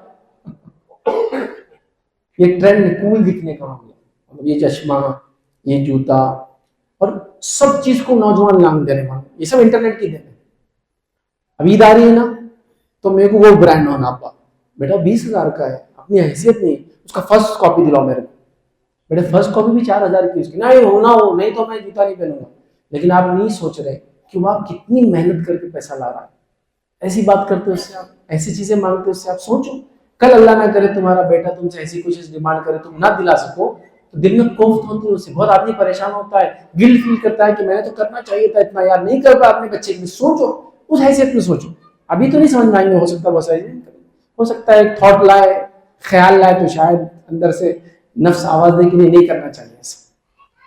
A: یہ ٹرینڈ کول دکھنے کا ہو گیا. یہ چشمہ، یہ جوتا اور سب چیز کو نوجوان لانگ دے رہے ہیں. یہ سب انٹرنیٹ کی دین ہے. اب عید آ رہی ہے نا تو میرے کو وہ برانڈ ہونا ابا بیٹا 20,000 کا ہے، اپنی حیثیت نہیں، اس کا فرسٹ کاپی دلاؤ میرے کو. بیٹا فرسٹ کاپی بھی 4,000 کی اس کی. نہیں ہونا ہو نہیں تو میں جوتا نہیں پہنوں گا. لیکن آپ نہیں سوچ رہے کہ وہ آپ کتنی محنت کر کے پیسہ لا رہا ہے. ایسی بات کرتے اس سے آپ، ایسی چیزیں مانگتے اس سے آپ. سوچو کل اللہ نہ کرے تمہارا بیٹا تم سے ایسی کوشش ڈیمانڈ کرے تم نہ دلا سکو تو دل میں کوفت ہوتی ہے. اس سے بہت آدمی پریشان ہوتا ہے، گلٹ فیل کرتا ہے کہ میں نے تو کرنا چاہیے تھا اتنا یار، نہیں کر پایا اپنے بچے کے لیے. سوچو اس حیثیت میں سوچو. ابھی تو نہیں سمجھ میں آئیں گے، ہو سکتا بہت ساری ہو سکتا ہے ایک تھاٹ لائے، خیال لائے تو شاید اندر سے نفس آواز دے کہ نہیں کرنا چاہیے ایسا.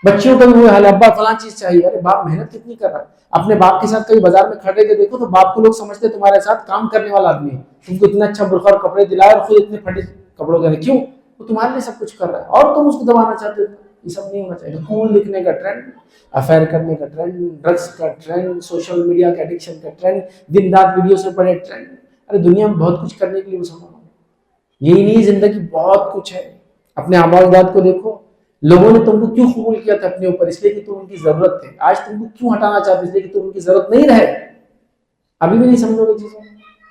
A: بچیوں کا بھی وہ حال، ابا فلاں چیز چاہیے. ارے باپ محنت کتنی کر رہا ہے. اپنے باپ کے ساتھ کبھی بازار میں کھڑے کے دیکھو تو باپ کو لوگ سمجھتے تمہارے ساتھ کام کرنے والا آدمی ہے. تم کو اتنا اچھا برقع اور کپڑے دلائے اور خود اتنے پھٹے کپڑوں کے. کیوں؟ وہ تمہارے لیے سب کچھ کر رہا ہے اور تم اس کو دبانا چاہتے ہو. یہ سب نہیں ہونا چاہیے. کول دکھنے کا ٹرینڈ، افیئر کرنے کا ٹرینڈ، ڈرگس کا ٹرینڈ، سوشل میڈیا کا ایڈکشن کا ٹرینڈ، دن رات ویڈیو سے پڑے ٹرینڈ. ارے دنیا میں بہت کچھ کرنے کے لیے مسلمان، یہی نہیں زندگی بہت کچھ ہے. اپنے آباء و اجداد کو دیکھو، لوگوں نے تم کو کیوں قبول کیا تھا اپنے اوپر؟ اس لیے کہ تم ان کی ضرورت تھے. آج تم کو کیوں ہٹانا چاہتے؟ اس لیے کہ تم ان کی ضرورت نہیں رہے. ابھی بھی نہیں سمجھو گے چیزوں.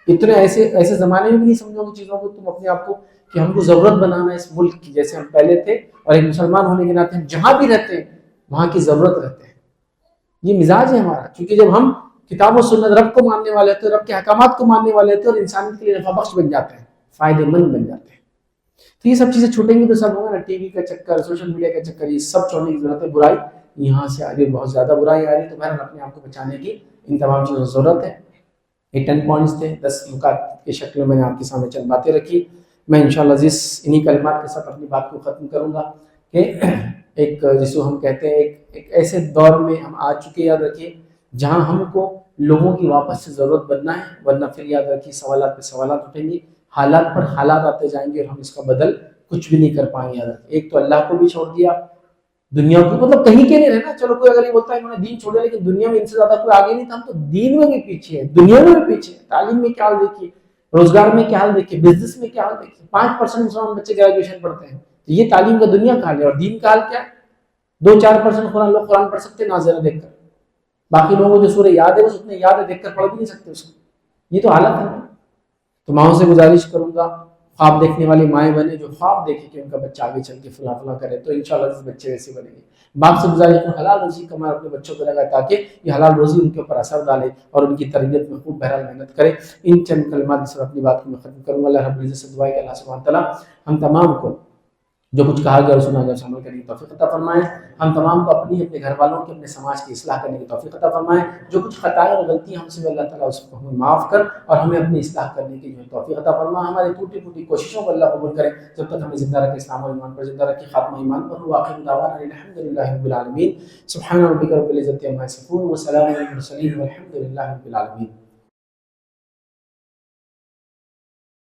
A: اتنے ایسے زمانے میں بھی نہیں سمجھو گے چیزوں کو تم اپنے آپ کو کہ ہم کو ضرورت بنانا ہے اس ملک کی جیسے ہم پہلے تھے، اور ایک مسلمان ہونے کے ناطے ہم جہاں بھی رہتے ہیں وہاں کی ضرورت رہتے ہیں. یہ مزاج ہے ہمارا. کیونکہ جب ہم کتاب و سنت رب کو ماننے والے ہوتے ہیں، رب کے احکامات کو ماننے والے ہوتے ہیں اور انسانیت کے لیے نفع بخش بن جاتے ہیں، فائدے مند بن جاتے ہیں. تو یہ سب چیزیں چھوٹیں گی تو سب ہوگا نا، ٹی وی کا چکر، سوشل میڈیا کا چکر، یہ سب چھوڑنے کی ضرورت ہے. برائی یہاں سے آ رہی ہے، بہت زیادہ برائی آ رہی ہے. تو بہرحال اپنے آپ کو بچانے کی ان تمام چیزوں کی ضرورت ہے. یہ 10 پوائنٹس تھے، 10 نکات کی شکل میں میں نے آپ کے سامنے چند باتیں رکھی. میں انشاءاللہ عزیز انہی کلمات کے ساتھ اپنی بات کو ختم کروں گا کہ ایک جس کو ہم کہتے ہیں ایک ایسے دور میں ہم آ چکے، یاد رکھیے، جہاں ہم کو لوگوں کی واپس سے ضرورت بننا ہے، ورنہ پھر یاد رکھیے سوالات پہ سوالات اٹھیں گے، حالات پر حالات آتے جائیں گے اور ہم اس کا بدل کچھ بھی نہیں کر پائیں گے. یاد رکھیے، ایک تو اللہ کو بھی چھوڑ دیا، دنیا کو مطلب کہیں کے نہیں رہنا. چلو کوئی اگر یہ بولتا ہے انہوں نے دین چھوڑ دیا لیکن دنیا میں ان سے زیادہ کوئی آگے نہیں تھا، ہم تو دین میں بھی پیچھے ہیں، دنیا میں بھی پیچھے ہیں. تعلیم میں کیا حال دیکھیے، روزگار میں کیا حال دیکھیے، بزنس میں کیا حال دیکھیے. 5% مسلمان بچے گریجویشن پڑھتے ہیں، تو یہ تعلیم کا دنیا کا حال ہے. اور دین کا حال کیا ہے؟ 2-4% قرآن لوگ قرآن پڑھ سکتے ہیں ناظرہ دیکھ کر، باقی لوگوں کو جو سورہ یاد ہے بس اتنے یاد ہے، دیکھ کر پڑھ بھی نہیں سکتے اس کو. یہ تو حالت ہے. تو ماؤں سے گزارش کروں گا، خواب دیکھنے والی مائیں بنے جو خواب دیکھے کہ ان کا بچہ آگے چل کے فلاں فلاں کرے، تو انشاءاللہ اس بچے ویسے بنیں گے. باپ سے گزارش کروں حلال روزی کمائے اپنے بچوں کو لگائے تاکہ یہ حلال روزی ان کے اوپر اثر ڈالے اور ان کی تربیت میں خوب بہرحال محنت کرے. ان چند کلمات کے ساتھ اپنی بات کو میں ختم کروں گا. اللہ رب العزت سے دعا ہے کہ اللہ سبحانہ تعالیٰ ہم تمام کو جو کچھ کہا گیا اور سنا گیا عمل کرنے کی توفیق عطا فرمائے. ہم تمام کو اپنے گھر والوں کی، اپنے سماج کی اصلاح کرنے کی توفیق عطا فرمائے. جو کچھ خطائیں اور غلطیاں ہم سے اللہ تعالیٰ اس کو ہمیں معاف کر اور ہمیں اپنی اصلاح کرنے کی جو توفیق عطا فرمائے. ہماری ٹوٹی ٹوٹی کوششوں کو اللہ قبول کرے. جب تک ہمیں زندہ رکھے اسلام اور ایمان پر زندہ رکھے، خاتمہ ایمان پر ہو. آخر دعوانا الحمدللہ رب العالمین. سبحان ربک رب العزت عما یصفون وسلام علی المرسلین والحمد للہ رب العالمین.